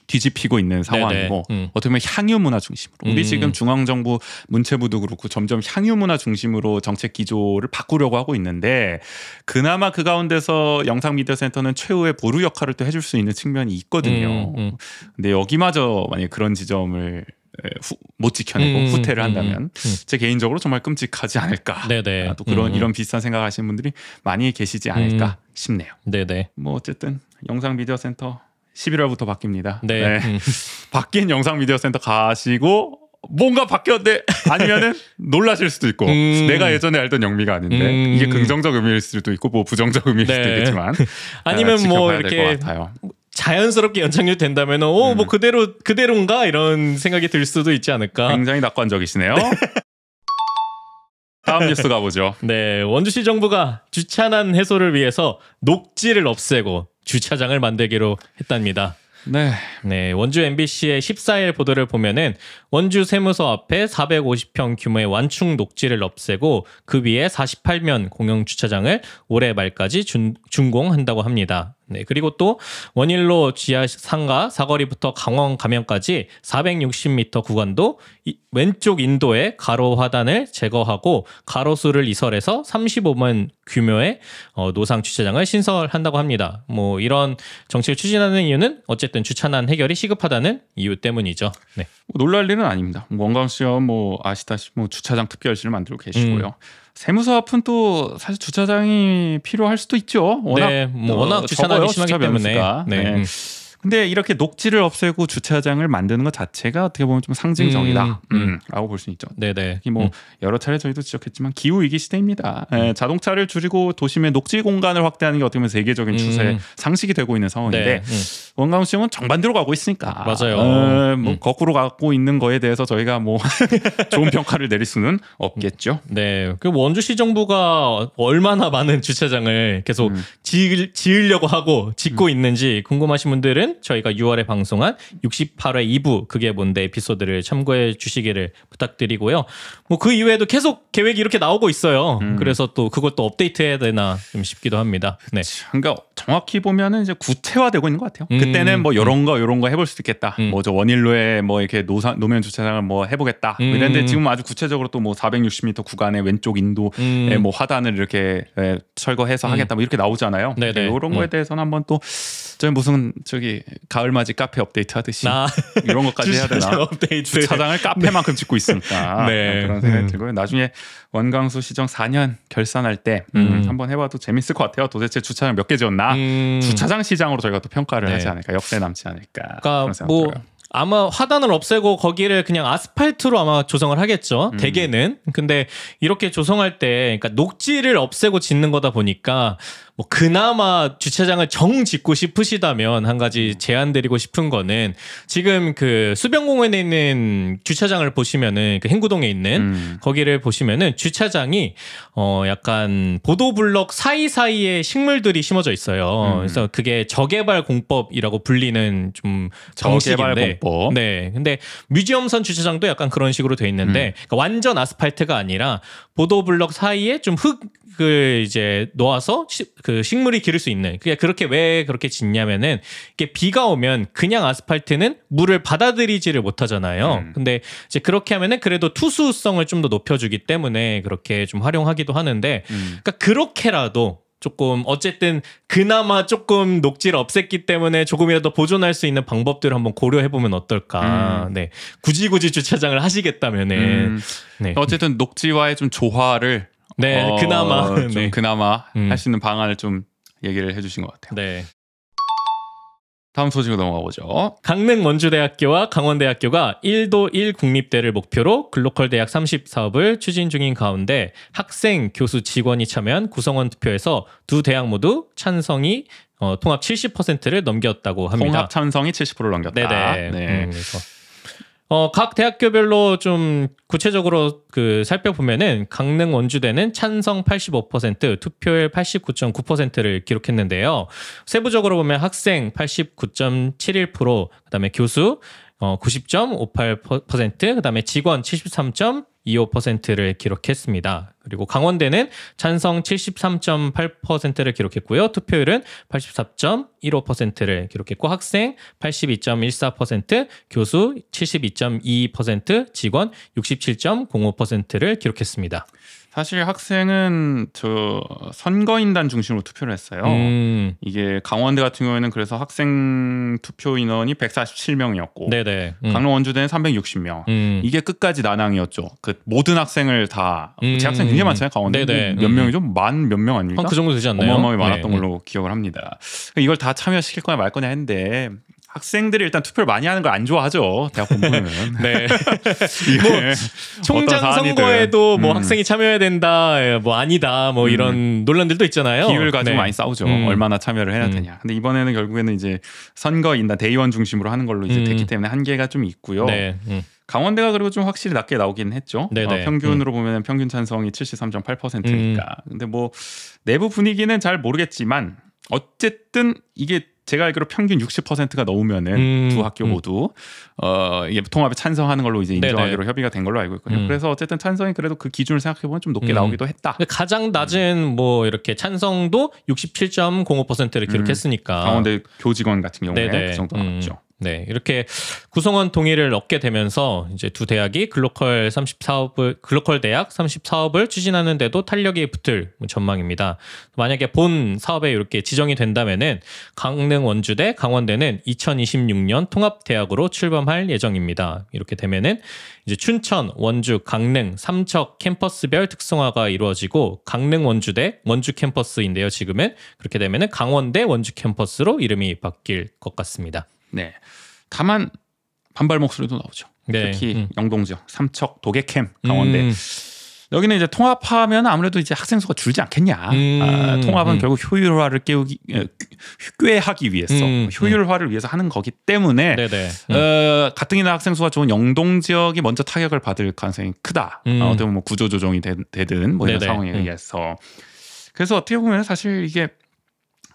뒤집히고 있는 상황이고 어떻게 보면 향유 문화 중심으로 우리 지금 중앙정부 문체부도 그렇고 점점 향유 문화 중심으로 정책 기조를 바꾸려고 하고 있는데, 그나마 그 가운데서 영상 미디어 센터는 최후의 보루 역할을 또 해줄 수 있는 측면이 있거든요. 근데 여기마저 만약 그런 지점을 못 지켜내고 후퇴를 한다면 제 개인적으로 정말 끔찍하지 않을까. 네네. 또 이런 비슷한 생각하시는 분들이 많이 계시지 않을까 싶네요. 네네. 뭐 어쨌든 영상 미디어 센터 11월부터 바뀝니다. 네. 바뀐 영상 미디어 센터 가시고 뭔가 바뀌었는데 아니면은 놀라실 수도 있고 내가 예전에 알던 영미가 아닌데 이게 긍정적 의미일 수도 있고 뭐 부정적 의미일 수도 있겠지만 아니면 뭐 이렇게 자연스럽게 연착륙 된다면은 뭐 그대로인가 이런 생각이 들 수도 있지 않을까. 굉장히 낙관적이시네요. 다음 뉴스 가보죠. 네, 원주시 정부가 주차난 해소를 위해서 녹지를 없애고 주차장을 만들기로 했답니다. 네, 원주 MBC의 14일 보도를 보면은 원주 세무서 앞에 450평 규모의 완충 녹지를 없애고 그 위에 48면 공영 주차장을 올해 말까지 준공한다고 합니다. 네, 그리고 또 원일로 지하 상가 사거리부터 강원 가면까지 460m 구간도 왼쪽 인도에 가로 화단을 제거하고 가로수를 이설해서 35만 규모의 노상 주차장을 신설한다고 합니다. 뭐 이런 정책을 추진하는 이유는 어쨌든 주차난 해결이 시급하다는 이유 때문이죠. 네. 놀랄 일은 아닙니다. 원광시와 뭐 아시다시피 뭐 주차장 특별시를 만들고 계시고요. 세무서 앞은 또 사실 주차장이 필요할 수도 있죠. 워낙 주차난이 심하기 때문에. 네. 근데 이렇게 녹지를 없애고 주차장을 만드는 것 자체가 어떻게 보면 좀 상징적이다 라고 볼 수 있죠. 네네. 뭐 여러 차례 저희도 지적했지만 기후위기 시대입니다. 자동차를 줄이고 도심의 녹지 공간을 확대하는 게 어떻게 보면 세계적인 추세 상식이 되고 있는 상황인데 원광시청은 정반대로 가고 있으니까 뭐 거꾸로 가고 있는 거에 대해서 저희가 뭐 좋은 평가를 내릴 수는 없겠죠. 네. 그 원주시 정부가 얼마나 많은 주차장을 계속 지으려고 하고 짓고 있는지 궁금하신 분들은 저희가 6월에 방송한 68회 2부 그게 뭔데 에피소드를 참고해 주시기를 부탁드리고요. 뭐 그 이외에도 계속 계획이 이렇게 나오고 있어요. 그래서 또 그것도 업데이트해야 되나 좀 싶기도 합니다. 네. 그러니까 정확히 보면은 이제 구체화되고 있는 것 같아요. 그때는 뭐 이런 거 해볼 수도 있겠다. 뭐 저 원일로에 뭐 이렇게 노면 주차장을 뭐 해보겠다. 이랬는데 지금 아주 구체적으로 또 뭐 460m 구간의 왼쪽 인도에 뭐 화단을 이렇게 철거해서 하겠다. 뭐 이렇게 나오잖아요. 네네. 이런 거에 대해서는 한번 또 저희 무슨 가을맞이 카페 업데이트 하듯이 이런 것까지 해야 되나? 업데이트. 주차장을 카페만큼 짓고 있으니까 그런 생각이 들고요. 나중에 원광수 시정 4년 결산할 때 한번 해봐도 재밌을 것 같아요. 도대체 주차장 몇 개 지었나? 주차장 시장으로 저희가 또 평가를 하지 않을까? 역대 남지 않을까? 그러니까 뭐 들어요. 아마 화단을 없애고 거기를 그냥 아스팔트로 아마 조성을 하겠죠. 대개는. 근데 이렇게 조성할 때 그러니까 녹지를 없애고 짓는 거다 보니까 뭐 그나마 주차장을 정 짓고 싶으시다면 한 가지 제안 드리고 싶은 거는 지금 그 수변공원에 있는 주차장을 보시면은 그 행구동에 있는 거기를 보시면은 주차장이 약간 보도블럭 사이사이에 식물들이 심어져 있어요. 그래서 그게 저개발 공법이라고 불리는 좀 저개발 방식인데 공법. 네. 근데 뮤지엄선 주차장도 약간 그런 식으로 돼 있는데 그러니까 완전 아스팔트가 아니라 보도블럭 사이에 좀 흙을 이제 놓아서 그 식물이 기를 수 있는. 그게 그렇게 왜 그렇게 짓냐면은 이게 비가 오면 그냥 아스팔트는 물을 받아들이지를 못하잖아요. 근데 이제 그렇게 하면은 그래도 투수성을 좀 더 높여주기 때문에 그렇게 좀 활용하기도 하는데 그러니까 그렇게라도 조금 어쨌든 그나마 조금 녹지를 없앴기 때문에 조금이라도 보존할 수 있는 방법들을 한번 고려해보면 어떨까. 네, 굳이 주차장을 하시겠다면은 네. 어쨌든 녹지와의 좀 조화를 네, 그나마 좀 네. 그나마 할 수 있는 방안을 좀 얘기를 해주신 것 같아요. 네. 다음 소식으로 넘어가 보죠. 강릉 원주대학교와 강원대학교가 1도 1 국립대를 목표로 글로컬 대학 30 사업을 추진 중인 가운데 학생, 교수, 직원이 참여한 구성원 투표에서 두 대학 모두 찬성이 통합 70%를 넘겼다고 합니다. 통합 찬성이 70%를 넘겼다. 네네. 네. 그래서 각 대학교별로 좀 구체적으로 그 살펴보면은 강릉 원주대는 찬성 85%, 투표율 89.9%를 기록했는데요. 세부적으로 보면 학생 89.71%, 그다음에 교수 90.58%, 그다음에 직원 73.25%를 기록했습니다. 그리고 강원대는 찬성 73.8%를 기록했고요. 투표율은 84.15%를 기록했고 학생 82.14%, 교수 72.22%, 직원 67.05%를 기록했습니다. 사실 학생은 저 선거인단 중심으로 투표를 했어요. 이게 강원대 같은 경우에는 그래서 학생 투표 인원이 147명이었고 네네. 강릉 원주대는 360명. 이게 끝까지 난항이었죠. 그 모든 학생을 다 재학생 굉장히 많잖아요. 강원대 네네. 몇 명이죠? 만 몇 명 아닙니까? 한 그 정도 되지 않나요? 어마어마하게 많았던 네. 걸로 기억을 합니다. 이걸 다 참여시킬 거냐 말 거냐 했는데 학생들이 일단 투표를 많이 하는 걸 안 좋아하죠. 대학 본부는. 네. 이게 총장 어떤 사안이든. 선거에도 뭐 학생이 참여해야 된다, 뭐 아니다, 뭐 이런 논란들도 있잖아요. 비율 가지고 네. 많이 싸우죠. 얼마나 참여를 해야 되냐. 근데 이번에는 결국에는 이제 선거인단 대의원 중심으로 하는 걸로 이제 됐기 때문에 한계가 좀 있고요. 네. 강원대가 그리고 좀 확실히 낮게 나오긴 했죠. 네네. 평균으로 보면 평균 찬성이 73.8%니까. 근데 뭐 내부 분위기는 잘 모르겠지만 어쨌든 이게 제가 알기로 평균 60%가 넘으면은 두 학교 모두 이게 통합에 찬성하는 걸로 이제 인정하기로 네네. 협의가 된 걸로 알고 있거든요. 그래서 어쨌든 찬성이 그래도 그 기준을 생각해 보면 좀 높게 나오기도 했다. 가장 낮은 뭐 이렇게 찬성도 67.05%를 기록했으니까. 강원대 교직원 같은 경우에 네네. 그 정도 나왔죠. 네, 이렇게 구성원 동의를 얻게 되면서 이제 두 대학이 글로컬 대학 30 사업을 추진하는데도 탄력이 붙을 전망입니다. 만약에 본 사업에 이렇게 지정이 된다면은 강릉 원주대, 강원대는 2026년 통합 대학으로 출범할 예정입니다. 이렇게 되면은 이제 춘천, 원주, 강릉, 삼척 캠퍼스별 특성화가 이루어지고 강릉 원주대 원주 캠퍼스인데요. 지금은 그렇게 되면은 강원대 원주 캠퍼스로 이름이 바뀔 것 같습니다. 네. 다만 반발 목소리도 나오죠. 네. 특히 영동 지역, 삼척, 도계캠, 강원대. 여기는 이제 통합하면 아무래도 이제 학생 수가 줄지 않겠냐. 통합은 결국 효율화를 꾀하기 위해서 효율화를 위해서 하는 거기 때문에 가뜩이나 학생 수가 좋은 영동 지역이 먼저 타격을 받을 가능성이 크다. 어떻게 보면 뭐 구조 조정이 되든 뭐 이런 상황에 의해서. 그래서 어떻게 보면 사실 이게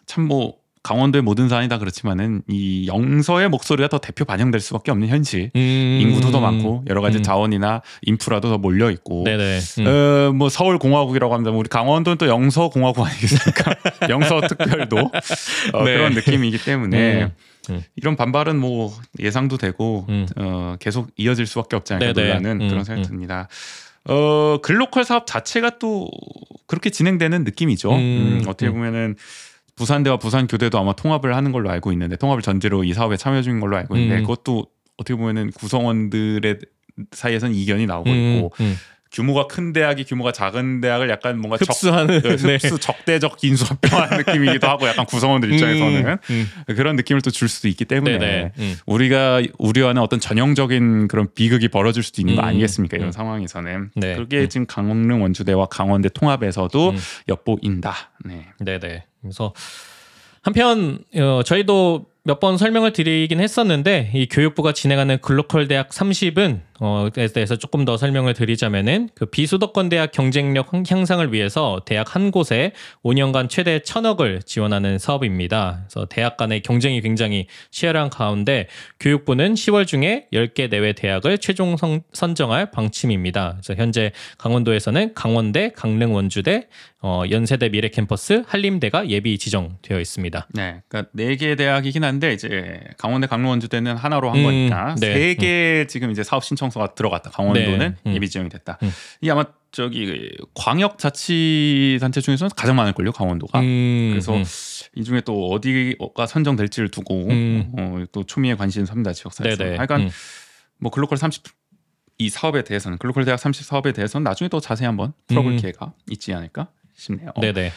참 뭐 강원도의 모든 사안이 다 그렇지만은 이 영서의 목소리가 더 대표 반영될 수밖에 없는 현실. 인구도 더 많고 여러 가지 자원이나 인프라도 더 몰려 있고. 뭐 서울 공화국이라고 합니다. 우리 강원도는 또 영서 공화국 아니겠습니까? 영서 특별도 그런 느낌이기 때문에 이런 반발은 뭐 예상도 되고 계속 이어질 수밖에 없지 않을까 논란은 그런 생각이 듭니다. 글로컬 사업 자체가 또 그렇게 진행되는 느낌이죠. 어떻게 보면은 부산대와 부산교대도 아마 통합을 하는 걸로 알고 있는데 통합을 전제로 이 사업에 참여 중인 걸로 알고 있는데 그것도 어떻게 보면은 구성원들의 사이에서는 이견이 나오고 있고 규모가 큰 대학이 규모가 작은 대학을 약간 뭔가 흡수하는 흡수 적대적 인수합병하는 느낌이기도 하고 약간 구성원들 입장에서는 그런 느낌을 또 줄 수도 있기 때문에 우리가 우려하는 어떤 전형적인 그런 비극이 벌어질 수도 있는 거 아니겠습니까? 이런 상황에서는 네. 그게 지금 강릉 원주대와 강원대 통합에서도 엿보인다. 네. 네네. 그래서 한편 저희도 몇 번 설명을 드리긴 했었는데 이 교육부가 진행하는 글로컬 대학 30은 에 대해서 조금 더 설명을 드리자면은 그 비수도권 대학 경쟁력 향상을 위해서 대학 한 곳에 5년간 최대 1,000억을 지원하는 사업입니다. 그래서 대학 간의 경쟁이 굉장히 치열한 가운데 교육부는 10월 중에 10개 내외 대학을 최종 선정할 방침입니다. 그래서 현재 강원도에서는 강원대, 강릉 원주대, 연세대 미래캠퍼스, 한림대가 예비 지정되어 있습니다. 네, 그러니까 4개 대학이긴 한데 이제 강원대, 강릉 원주대는 하나로 한 거니까 네. 3개 지금 이제 사업 신청서가 들어갔다. 강원도는 예비 지정이 됐다. 이게 아마 저기 광역자치단체 중에서는 가장 많을 걸요, 강원도가. 그래서 이 중에 또 어디가 선정될지를 두고 또 초미의 관심을 삽니다, 지역사회에서. 하여간 뭐 글로컬 30 이 사업에 대해서는 글로컬 대학 30 사업에 대해서는 나중에 또 자세히 한번 풀어볼 기회가 있지 않을까 싶네요. 네네.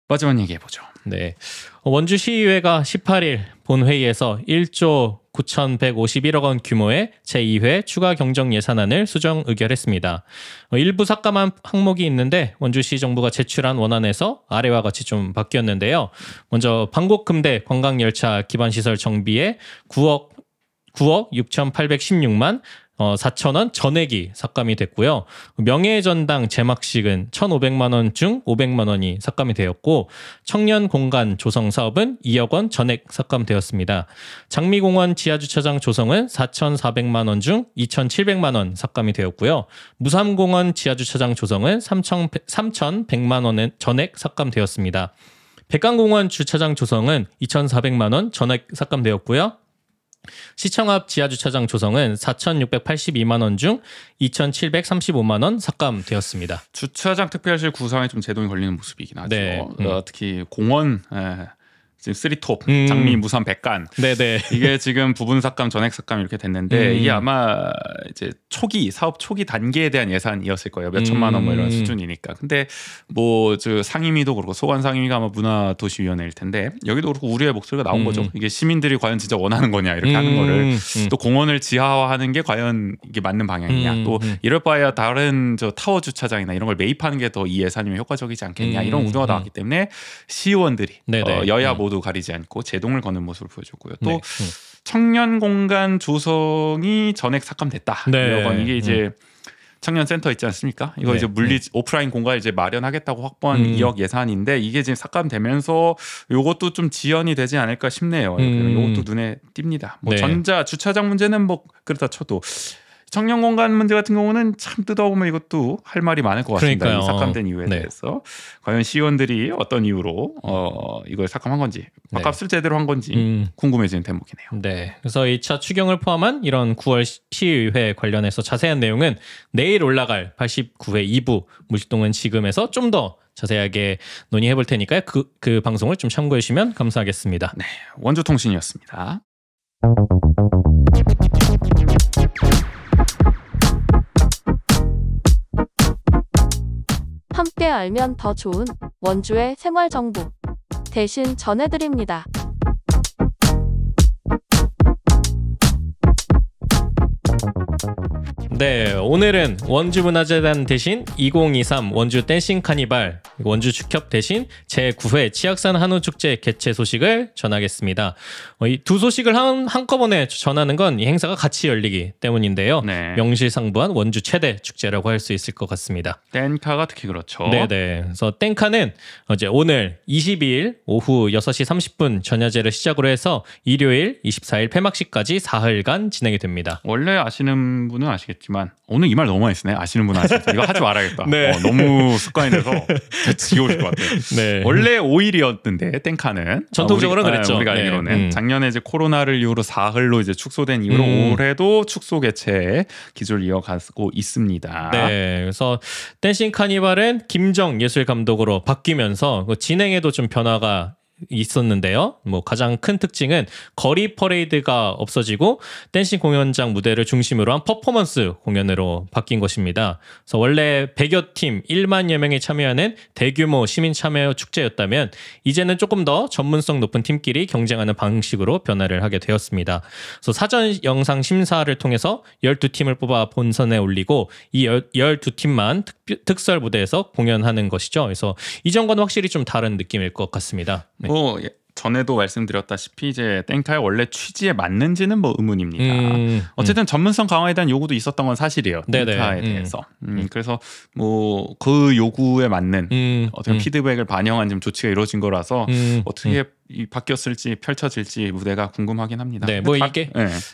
마지막 얘기해 보죠. 네, 원주시의회가 18일 본회의에서 1조 9,151억 원 규모의 제2회 추가 경정 예산안을 수정 의결했습니다. 일부 삭감한 항목이 있는데 원주시 정부가 제출한 원안에서 아래와 같이 좀 바뀌었는데요. 먼저 방곡금대 관광열차 기반시설 정비에 9억 6,816만 4,000원 전액이 삭감이 됐고요. 명예전당 제막식은 1,500만 원 중 500만 원이 삭감이 되었고 청년 공간 조성 사업은 2억 원 전액 삭감되었습니다. 장미공원 지하주차장 조성은 4,400만 원 중 2,700만 원 삭감이 되었고요. 무삼공원 지하주차장 조성은 3,100만 원 전액 삭감되었습니다. 백강공원 주차장 조성은 2,400만 원 전액 삭감되었고요. 시청 앞 지하주차장 조성은 4,682만 원 중 2,735만 원 삭감되었습니다. 주차장 특별실 구성에 좀 제동이 걸리는 모습이긴 하죠. 네. 특히 공원 지금 3톱 장미 무삼 백간 네네. 이게 지금 부분 삭감 전액 삭감 이렇게 됐는데 이게 아마 이제 사업 초기 단계에 대한 예산이었을 거예요. 몇 천만 원 뭐 이런 수준이니까. 근데 뭐 저 상임위도 그렇고 소관 상임위가 아마 문화도시위원회일 텐데 여기도 그렇고 우려의 목소리가 나온 거죠. 이게 시민들이 과연 진짜 원하는 거냐 이렇게 하는 거를 또 공원을 지하화하는 게 과연 이게 맞는 방향이냐 또 이럴 바에야 다른 저 타워 주차장이나 이런 걸 매입하는 게 더 이 예산이면 효과적이지 않겠냐 이런 우려가 나왔기 때문에 시의원들이 여야 모두 가리지 않고 제동을 거는 모습을 보여줬고요. 또 청년 공간 조성이 전액 삭감됐다. 이게 이제 청년 센터 있지 않습니까? 이거 이제 오프라인 공간을 이제 마련하겠다고 확보한 2억 예산인데 이게 지금 삭감되면서 요것도 좀 지연이 되지 않을까 싶네요. 요것도 눈에 띕니다. 뭐 전자 주차장 문제는 뭐 그렇다 쳐도 청년 공간 문제 같은 경우는 참 뜯어보면 이것도 할 말이 많을 것 같습니다. 이 삭감된 이유에 대해서 과연 시의원들이 어떤 이유로 이걸 삭감한 건지 밥값을 제대로 한 건지 궁금해지는 대목이네요. 네, 그래서 2차 추경을 포함한 이런 9월 시의회 관련해서 자세한 내용은 내일 올라갈 89회 2부 무식동은 지금에서 좀 더 자세하게 논의해 볼 테니까요. 그 방송을 좀 참고해 주시면 감사하겠습니다. 네, 원주통신이었습니다. 함께 알면 더 좋은 원주의 생활정보 대신 전해드립니다. 네, 오늘은 원주문화재단 대신 2023 원주 댄싱 카니발, 원주 축협 대신 제9회 치악산 한우축제 개최 소식을 전하겠습니다. 이 두 소식을 한꺼번에 전하는 건 이 행사가 같이 열리기 때문인데요. 명실상부한 원주 최대 축제라고 할 수 있을 것 같습니다. 땡카가 특히 그렇죠. 네네. 그래서 땡카는 이제 오늘 22일 오후 6시 30분 전야제를 시작으로 해서 일요일 24일 폐막식까지 사흘간 진행이 됩니다. 원래 아시는 분은 아시겠지만 오늘 이 말 너무 많이 쓰네. 아시는 분은 아시겠지만 이거 하지 말아야겠다. 너무 습관이 돼서 지겨우실 것 같아요. 원래 5일이었는데 땡카는 전통적으로 그랬죠. 우리가 알기로는 작년에 이제 코로나를 이유로 사흘로 이제 축소된 이후로 올해도 축소 개최 기조를 이어가고 있습니다. 네, 그래서 댄싱 카니발은 김정 예술 감독으로 바뀌면서 진행에도 좀 변화가 있었는데요. 뭐 가장 큰 특징은 거리 퍼레이드가 없어지고 댄싱 공연장 무대를 중심으로 한 퍼포먼스 공연으로 바뀐 것입니다. 그래서 원래 100여 팀 1만여 명이 참여하는 대규모 시민 참여 축제였다면 이제는 조금 더 전문성 높은 팀끼리 경쟁하는 방식으로 변화를 하게 되었습니다. 그래서 사전 영상 심사를 통해서 12팀을 뽑아 본선에 올리고 이 12팀만 특설 무대에서 공연하는 것이죠. 그래서 이전과는 확실히 좀 다른 느낌일 것 같습니다. 네. 뭐 전에도 말씀드렸다시피 이제 땡카의 원래 취지에 맞는지는 뭐 의문입니다. 어쨌든 전문성 강화에 대한 요구도 있었던 건 사실이에요. 땡카에 대해서. 그래서 뭐 그 요구에 맞는 어떤 피드백을 반영한 좀 조치가 이루어진 거라서 어떻게 바뀌었을지 펼쳐질지 무대가 궁금하긴 합니다. 네, 뭐 이게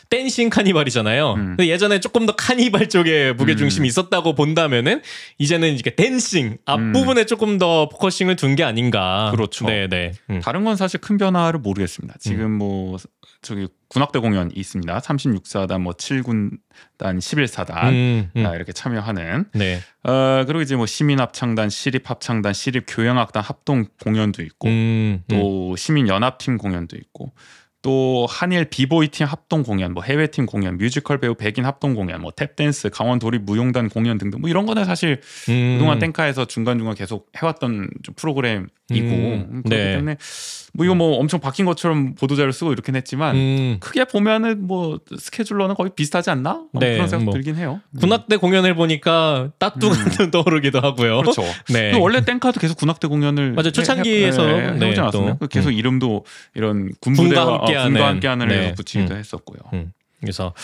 댄싱 카니발이잖아요. 예전에 조금 더 카니발 쪽에 무게 중심이 있었다고 본다면은 이제는 이게 댄싱 앞부분에 조금 더 포커싱을 둔 게 아닌가. 그렇죠. 네, 네. 다른 건 사실 큰 변화를 모르겠습니다. 지금 뭐 저기 군악대 공연이 있습니다. 36사단, 뭐 7군단, 11사단 이렇게 참여하는. 네. 그리고 이제 뭐 시민합창단, 시립합창단, 시립교향악단 합동 공연도 있고, 또 시민연합팀 공연도 있고, 또 한일 비보이팀 합동 공연, 뭐 해외팀 공연, 뮤지컬 배우 백인 합동 공연, 뭐 탭댄스, 강원도립 무용단 공연 등등 뭐 이런 거는 사실 그동안 땡카에서 중간중간 계속 해왔던 좀 프로그램이고 그렇기 때문에 뭐 이거 뭐 엄청 바뀐 것처럼 보도자료 쓰고 이렇긴 했지만 크게 보면은 뭐 스케줄러는 거의 비슷하지 않나? 그런 생각 들긴 해요. 군악대 공연을 보니까 따뚜가 떠오르기도 하고요. 그렇죠. 네. 원래 땡카도 계속 군악대 공연을 맞아 초창기에서 해오지 않았습니까? 계속 이름도 이런 군부대와 군과 함께하는 해서 붙이기도 했었고요. 그래서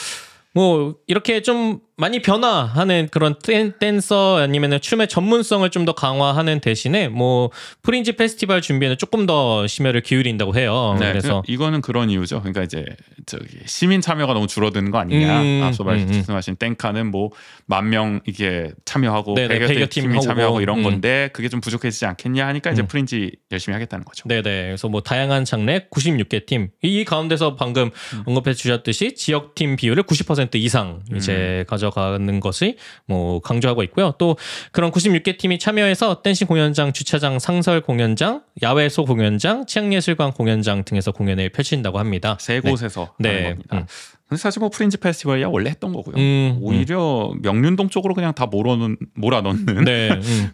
뭐 이렇게 좀 많이 변화하는 그런 댄서 아니면 춤의 전문성을 좀 더 강화하는 대신에 뭐 프린지 페스티벌 준비에는 조금 더 심혈을 기울인다고 해요. 네, 그래서 이거는 그런 이유죠. 그러니까 이제 저기 시민 참여가 너무 줄어드는 거 아니냐. 앞서 말씀하신 땡카는 뭐 10,000명 이게 참여하고 100여 팀이 참여하고 이런 건데 그게 좀 부족해지지 않겠냐 하니까 이제 프린지 열심히 하겠다는 거죠. 네네. 그래서 뭐 다양한 장르 96개 팀 이 가운데서 방금 언급해 주셨듯이 지역 팀 비율을 90% 이상 이제 가져가는 것을 뭐 강조하고 있고요. 또 그런 96개 팀이 참여해서 댄싱 공연장, 주차장, 상설 공연장, 야외소 공연장, 치앙예술관 공연장 등에서 공연을 펼친다고 합니다. 세 곳에서 하는 겁니다. 근데 사실 뭐 프린지 페스티벌이야 원래 했던 거고요. 오히려 명륜동 쪽으로 그냥 다 몰아넣는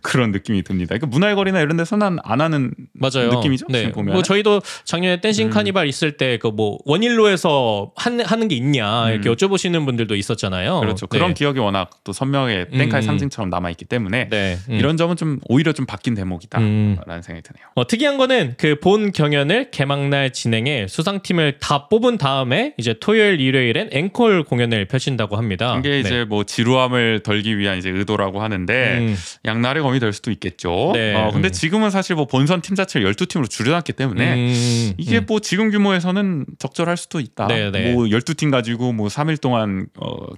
그런 느낌이 듭니다. 그러니까 문화의 거리나 이런 데서는 안 하는 느낌이죠. 네. 지금 보면. 뭐 저희도 작년에 댄싱 카니발 있을 때 그 뭐 원일로에서 하는 게 있냐 이렇게 여쭤보시는 분들도 있었잖아요. 그렇죠. 그런 기억이 워낙 또 선명하게 땡카의 상징처럼 남아 있기 때문에 이런 점은 좀 오히려 좀 바뀐 대목이다라는 생각이 드네요. 특이한 거는 그 본 경연을 개막날 진행에 수상팀을 다 뽑은 다음에 이제 토요일, 일요일엔 앵콜 공연을 펼친다고 합니다. 이게 이제 뭐 지루함을 덜기 위한 이제 의도라고 하는데 양날의 검이 될 수도 있겠죠. 근데 지금은 사실 뭐 본선 팀 자체를 12팀으로 줄여놨기 때문에 이게 뭐 지금 규모에서는 적절할 수도 있다. 뭐 12팀 가지고 뭐 3일 동안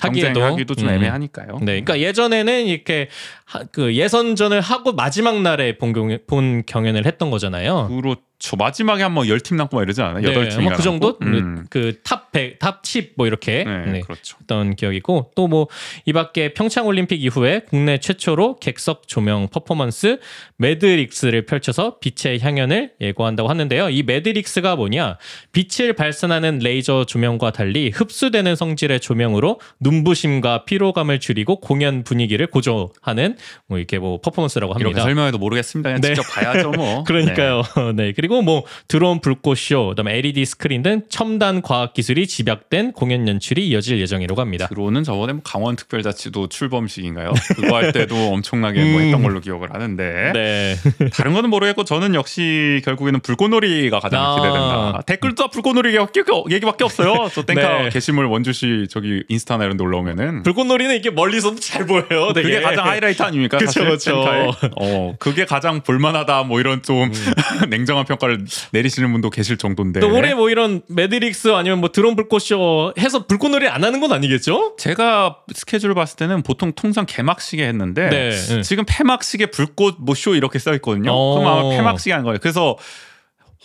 경쟁하기도 좀 애매하니까요. 네, 그러니까 예전에는 이렇게 그 예선전을 하고 마지막 날에 본 경연을 했던 거잖아요. 그렇죠. 마지막에 한번 10팀 남고 막 이러지 않아요? 8팀이 뭐 그 정도? 그 탑 100, 탑 10 뭐 이렇게 그렇죠. 했던 기억이고 또 뭐 이 밖에 평창 올림픽 이후에 국내 최초로 객석 조명 퍼포먼스 매드릭스를 펼쳐서 빛의 향연을 예고한다고 하는데요. 이 매드릭스가 뭐냐? 빛을 발산하는 레이저 조명과 달리 흡수되는 성질의 조명으로 눈부심과 피로감을 줄이고 공연 분위기를 고조하는 뭐 이렇게 뭐 퍼포먼스라고 합니다. 이렇게 설명해도 모르겠습니다. 그냥 직접 봐야죠 뭐. 그러니까요. 네. 그리고 뭐 드론 불꽃쇼, 그다음에 LED 스크린 등 첨단 과학 기술이 집약된 공연 연출이 이어질 예정이라고 합니다. 드론은 저번에 뭐 강원특별자치도 출범식인가요? 그거 할 때도 엄청나게 뭐 했던 걸로 기억을 하는데 다른 거는 모르겠고 저는 역시 결국에는 불꽃놀이가 가장 기대된다. 댓글도 다 불꽃놀이 얘기밖에 없어요. 저 땡카 게시물 원주시 저기 인스타나 이런 데 올라오면은 불꽃놀이는 이게 멀리서도 잘 보여요. 되게. 그게 가장 하이라이트 아닙니까? 그렇죠. 그게 가장 볼만하다 뭐 이런 좀 냉정한 평가를 내리시는 분도 계실 정도인데. 또 올해 뭐 이런 매드릭스 아니면 뭐 드론 불꽃쇼 해서 불꽃놀이 안 하는 건 아니겠죠? 제가 스케줄을 봤을 때는 보통 통상 개막식에 했는데 지금 폐막식에 불꽃 뭐 쇼 이렇게 써 있거든요. 그럼 아마 폐막식에 한 거예요. 그래서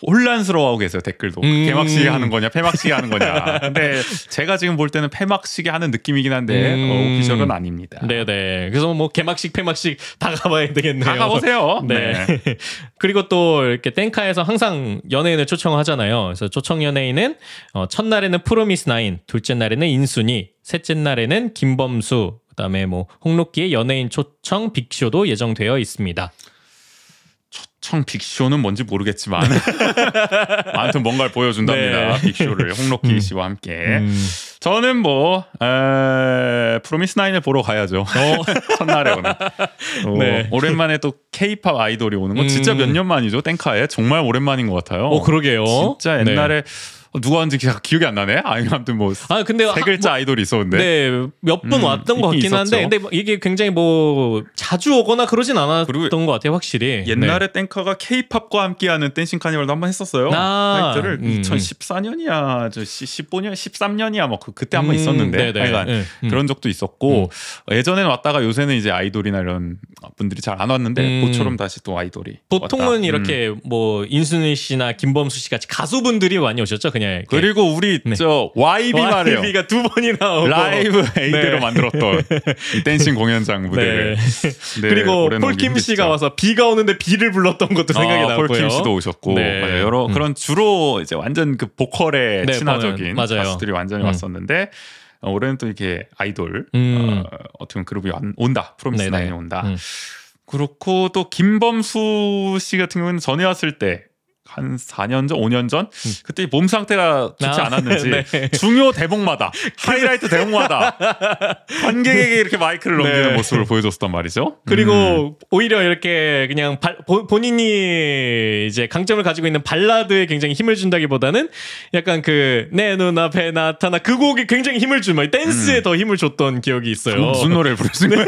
혼란스러워하고 계세요. 댓글도 개막식에 하는 거냐 폐막식에 하는 거냐. 근데 제가 지금 볼 때는 폐막식에 하는 느낌이긴 한데 오피셜은 아닙니다. 네네. 그래서 뭐 개막식 폐막식 다 가봐야 되겠네요. 다 가보세요. 네. 그리고 또 이렇게 땡카에서 항상 연예인을 초청하잖아요. 그래서 초청 연예인은 첫날에는 프로미스 나인, 둘째 날에는 인순이, 셋째 날에는 김범수, 그다음에 뭐 홍록기의 연예인 초청 빅쇼도 예정되어 있습니다. 초청 빅쇼는 뭔지 모르겠지만 아무튼 뭔가를 보여준답니다. 네. 빅쇼를 홍록기 씨와 함께. 저는 뭐 프로미스 나인을 보러 가야죠. 첫날에 오는. 네. 오랜만에 또 K-팝 아이돌이 오는 건 진짜 몇 년 만이죠. 땡카에 정말 오랜만인 것 같아요. 그러게요. 진짜 옛날에 누가 왔는지 기억이 안 나네. 아무튼 뭐 근데 세 글자 아이돌이 있었는데. 네, 몇 번 왔던 것 같긴 한데, 근데 이게 굉장히 뭐 자주 오거나 그러진 않았던 것 같아요, 확실히. 옛날에 땡카가 K-팝과 함께하는 댄싱 카니발도 한번 했었어요. 타이틀을 2014년이야, 15년, 13년이야, 뭐 그때 한번 있었는데, 하여간 그런 적도 있었고 예전에는 왔다가 요새는 이제 아이돌이나 이런 분들이 잘 안 왔는데 모처럼 다시 또 아이돌이. 보통은 왔다. 이렇게 뭐 인순이 씨나 김범수 씨 같이 가수분들이 많이 오셨죠, 그냥. 이렇게. 그리고 우리 저 YB 말이에요. YB가 두 번이나 오고 라이브 에이드로 만들었던 이 댄싱 공연장 무대를. 네, 그리고 폴킴 씨가 와서 비가 오는데 비를 불렀던 것도 생각이 나고요. 폴킴 씨도 오셨고 여러 그런 주로 이제 완전 그 보컬에 친화적인 가수들이 완전히 왔었는데 올해는 또 이렇게 아이돌 어떤 그룹이 온다. 프로미스 나인이 온다. 그렇고 또 김범수 씨 같은 경우는 전에 왔을 때 한 4년 전, 5년 전 그때 몸 상태가 좋지 않았는지 네. 중요 대목마다 하이라이트 대목마다 관객에게 이렇게 마이크를 넘기는 모습을 보여줬단 말이죠. 그리고 오히려 이렇게 그냥 본인이 이제 강점을 가지고 있는 발라드에 굉장히 힘을 준다기보다는 약간 그 내 눈앞에 나타나 그 곡에 굉장히 힘을 주면 댄스에 더 힘을 줬던 기억이 있어요. 무슨 노래를 부르신 거야?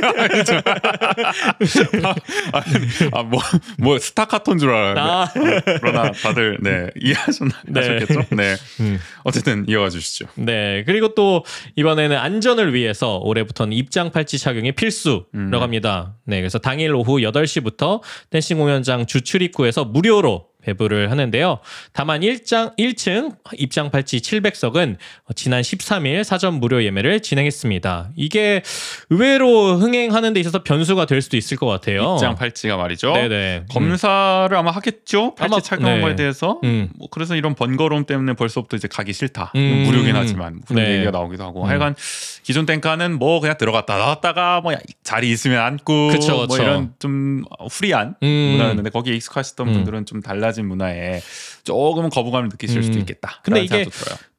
뭐 스타카토인 줄 알았는데 그러나 다들 이해하셨겠죠? 네. 어쨌든 이어가 주시죠. 네. 그리고 또 이번에는 안전을 위해서 올해부터는 입장 팔찌 착용이 필수라고 합니다. 네. 그래서 당일 오후 8시부터 댄싱 공연장 주출입구에서 무료로 배부를 하는데요. 다만 1층 입장 팔찌 700석은 지난 13일 사전 무료 예매를 진행했습니다. 이게 의외로 흥행하는 데 있어서 변수가 될 수도 있을 것 같아요. 입장 팔찌가 말이죠. 네네. 검사를 아마 하겠죠. 팔찌 착용한 거에 대해서. 뭐 그래서 이런 번거로움 때문에 벌써부터 이제 가기 싫다. 무료긴 하지만 그런 얘기가 나오기도 하고. 하여간 기존 땡카는 뭐 그냥 들어갔다 나왔다가 뭐 자리 있으면 앉고 그쵸. 뭐 이런 좀 프리한 문화였는데 거기에 익숙하셨던 분들은 좀 달라진 문화에 조금은 거부감을 느끼실 수도 있겠다. 근데 이게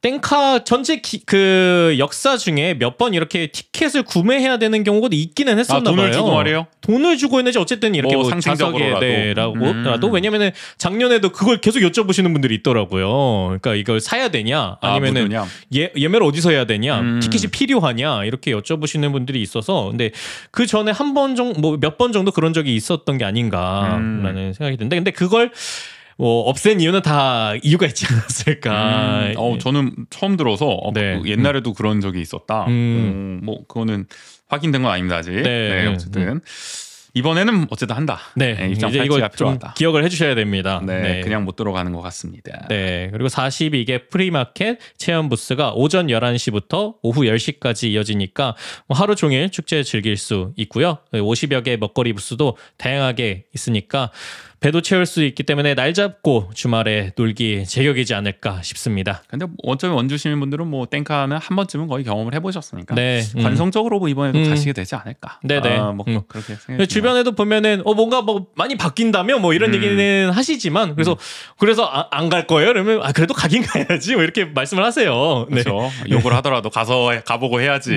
땡카 전체 그 역사 중에 몇 번 이렇게 티켓을 구매해야 되는 경우가 있기는 했었나 봐요. 돈을 주고 말이에요? 돈을 주고 했는지 어쨌든 이렇게 뭐 상징적으로라도 왜냐면은 작년에도 그걸 계속 여쭤보시는 분들이 있더라고요. 그러니까 이걸 사야 되냐 아니면은 예매를 어디서 해야 되냐 티켓이 필요하냐 이렇게 여쭤보시는 분들이 있어서 근데 그 전에 한 번 정도 뭐 몇 번 정도 그런 적이 있었던 게 아닌가라는 생각이 드는데 근데 그걸 뭐 없앤 이유는 다 이유가 있지 않았을까. 저는 처음 들어서 옛날에도 그런 적이 있었다. 뭐 그거는 확인된 건 아닙니다 아직. 네, 어쨌든 이번에는 어쨌든 한다. 네, 입장 이제 팔찌가 이거 좀 필요하다. 기억을 해주셔야 됩니다. 네, 그냥 못 들어가는 것 같습니다. 네, 그리고 42개 프리마켓 체험 부스가 오전 11시부터 오후 10시까지 이어지니까 뭐 하루 종일 축제 즐길 수 있고요. 50여 개 먹거리 부스도 다양하게 있으니까 배도 채울 수 있기 때문에 날 잡고 주말에 놀기 제격이지 않을까 싶습니다. 근데 원점에 원주 시민분들은 뭐 땡카는 한 번쯤은 거의 경험을 해보셨으니까 관성적으로 뭐 이번에도 가시게 되지 않을까. 네네. 뭐 그렇게 생각해요. 주변에도 보면은 뭔가 뭐 많이 바뀐다며 뭐 이런 얘기는 하시지만 그래서 안 갈 거예요. 그러면 그래도 가긴 가야지 뭐 이렇게 말씀을 하세요. 그렇죠. 욕을 하더라도 가보고 해야지.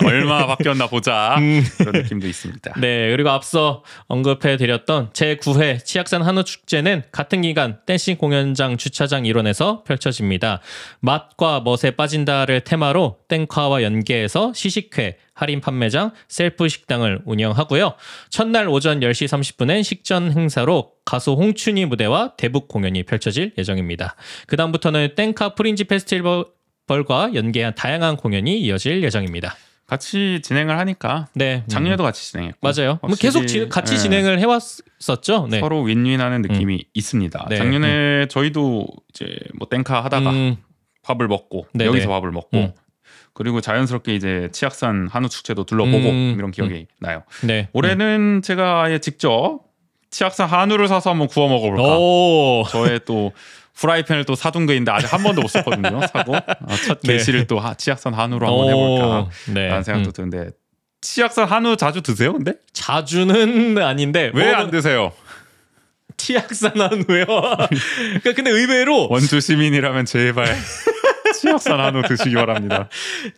얼마나 바뀌었나 보자. 그런 느낌도 있습니다. 네. 그리고 앞서 언급해드렸던 제9회 치악산 한우축제는 같은 기간 댄싱 공연장 주차장 일원에서 펼쳐집니다. 맛과 멋에 빠진다를 테마로 땡카와 연계해서 시식회, 할인 판매장, 셀프 식당을 운영하고요. 첫날 오전 10시 30분엔 식전 행사로 가수 홍춘희 무대와 대북 공연이 펼쳐질 예정입니다. 그 다음부터는 땡카 프린지 페스티벌과 연계한 다양한 공연이 이어질 예정입니다. 같이 진행을 하니까 네. 작년에도 같이 진행했고 맞아요. 뭐 계속 같이 네. 진행을 해왔었죠. 네. 서로 윈윈하는 느낌이 있습니다. 네. 작년에 저희도 이제 뭐 땡카 하다가 밥을 먹고 네네. 여기서 밥을 먹고 그리고 자연스럽게 이제 치악산 한우 축제도 둘러보고 이런 기억이 나요. 네. 올해는 제가 아예 직접 치악산 한우를 사서 한번 구워 먹어볼까. 오. 저의 또 프라이팬을 또 사둔 게 있는데 아직 한 번도 못 썼거든요. 사고 첫 게시를 또 치악산 한우로 한번 해볼까 라는 생각도 드는데 치악산 한우 자주 드세요? 근데? 자주는 아닌데 왜 안 드세요? 치악산 한우요. 그러니까 근데 의외로 원주 시민이라면 제발 치악산 한우 드시기 바랍니다.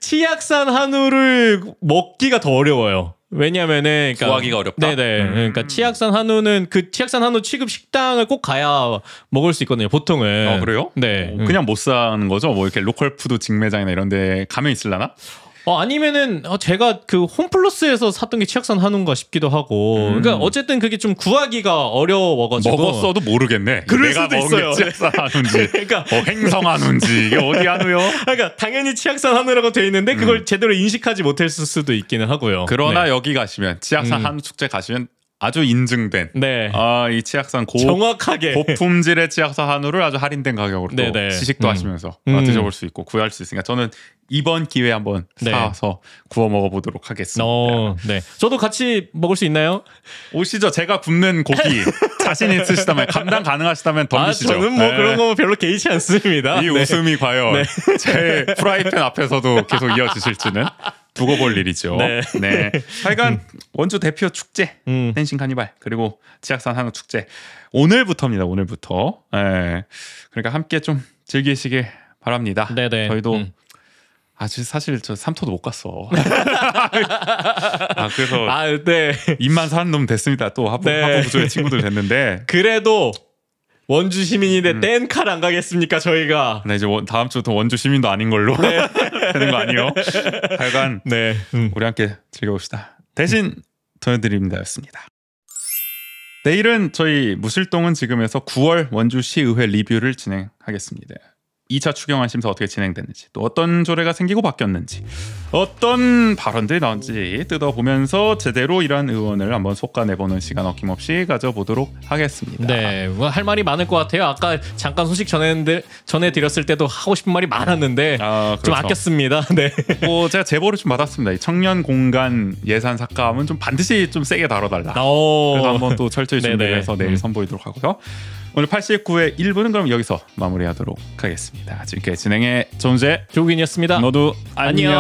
치악산 한우를 먹기가 더 어려워요. 왜냐면은 그러니까 구하기가 어렵다. 네네. 그러니까 치악산 한우는 그 치악산 한우 취급 식당을 꼭 가야 먹을 수 있거든요. 보통은. 그래요? 네. 그냥 못 사는 거죠? 뭐 이렇게 로컬 푸드 직매장이나 이런 데 가면 있을라나? 아니면은 제가 그 홈플러스에서 샀던 게 치악산 한우인가 싶기도 하고. 그러니까 어쨌든 그게 좀 구하기가 어려워가지고. 먹었어도 모르겠네. 그럴 내가 수도 먹은 있어요. 게 치악산 한우인지, 그러니까 행성 한우인지 이게 어디 한우요? 그러니까 당연히 치악산 한우라고 돼 있는데 그걸 제대로 인식하지 못했을 수도 있기는 하고요. 그러나 여기 가시면 치악산 한우 축제 가시면 아주 인증된 네. 이 치악산 정확하게 고품질의 치악산 한우를 아주 할인된 가격으로 또 네네. 시식도 하시면서 드셔볼 수 있고 구할 수 있으니까 저는 이번 기회에 한번 네. 사서 구워 먹어보도록 하겠습니다. 네. 저도 같이 먹을 수 있나요? 오시죠. 제가 굽는 고기 자신 있으시다면 감당 가능하시다면 덤비시죠. 저는 뭐 그런 거 별로 개의치 않습니다. 이 웃음이 과연 제 프라이팬 앞에서도 계속 이어지실지는 두고 볼 일이죠. 네. 하여간 원주 대표 축제 댄싱 카니발 그리고 치악산 한우 축제 오늘부터입니다. 오늘부터. 네. 그러니까 함께 좀 즐기시길 바랍니다. 네네. 저희도 사실 저 삼토도 못 갔어. 그래서 네. 입만 사는 놈 됐습니다. 또 하부 부조의 친구들 됐는데 그래도 원주 시민인데 땡칼 안 가겠습니까 저희가? 네, 이제 다음 주부터 원주 시민도 아닌 걸로 되는 거 아니에요? 하여간 우리 함께 즐겨봅시다. 대신 전해드립니다였습니다. 내일은 저희 무실동은 지금에서 9월 원주시의회 리뷰를 진행하겠습니다. 2차 추경안 심사 어떻게 진행됐는지 또 어떤 조례가 생기고 바뀌었는지 어떤 발언들이 나온지 뜯어보면서 제대로 이런 의원을 한번 솎아내보는 시간 어김없이 가져보도록 하겠습니다. 네, 할 말이 많을 것 같아요. 아까 잠깐 소식 전해드렸을 때도 하고 싶은 말이 많았는데 그렇죠. 좀 아꼈습니다. 네. 제가 제보를 좀 받았습니다. 이 청년 공간 예산 삭감은 좀 반드시 좀 세게 다뤄달라. 그래서 한번 또 철저히 준비해서 내일 선보이도록 하고요. 오늘 89회 1부는 그럼 여기서 마무리하도록 하겠습니다. 지금까지 진행의 조은재 조국인이었습니다. 모두 안녕.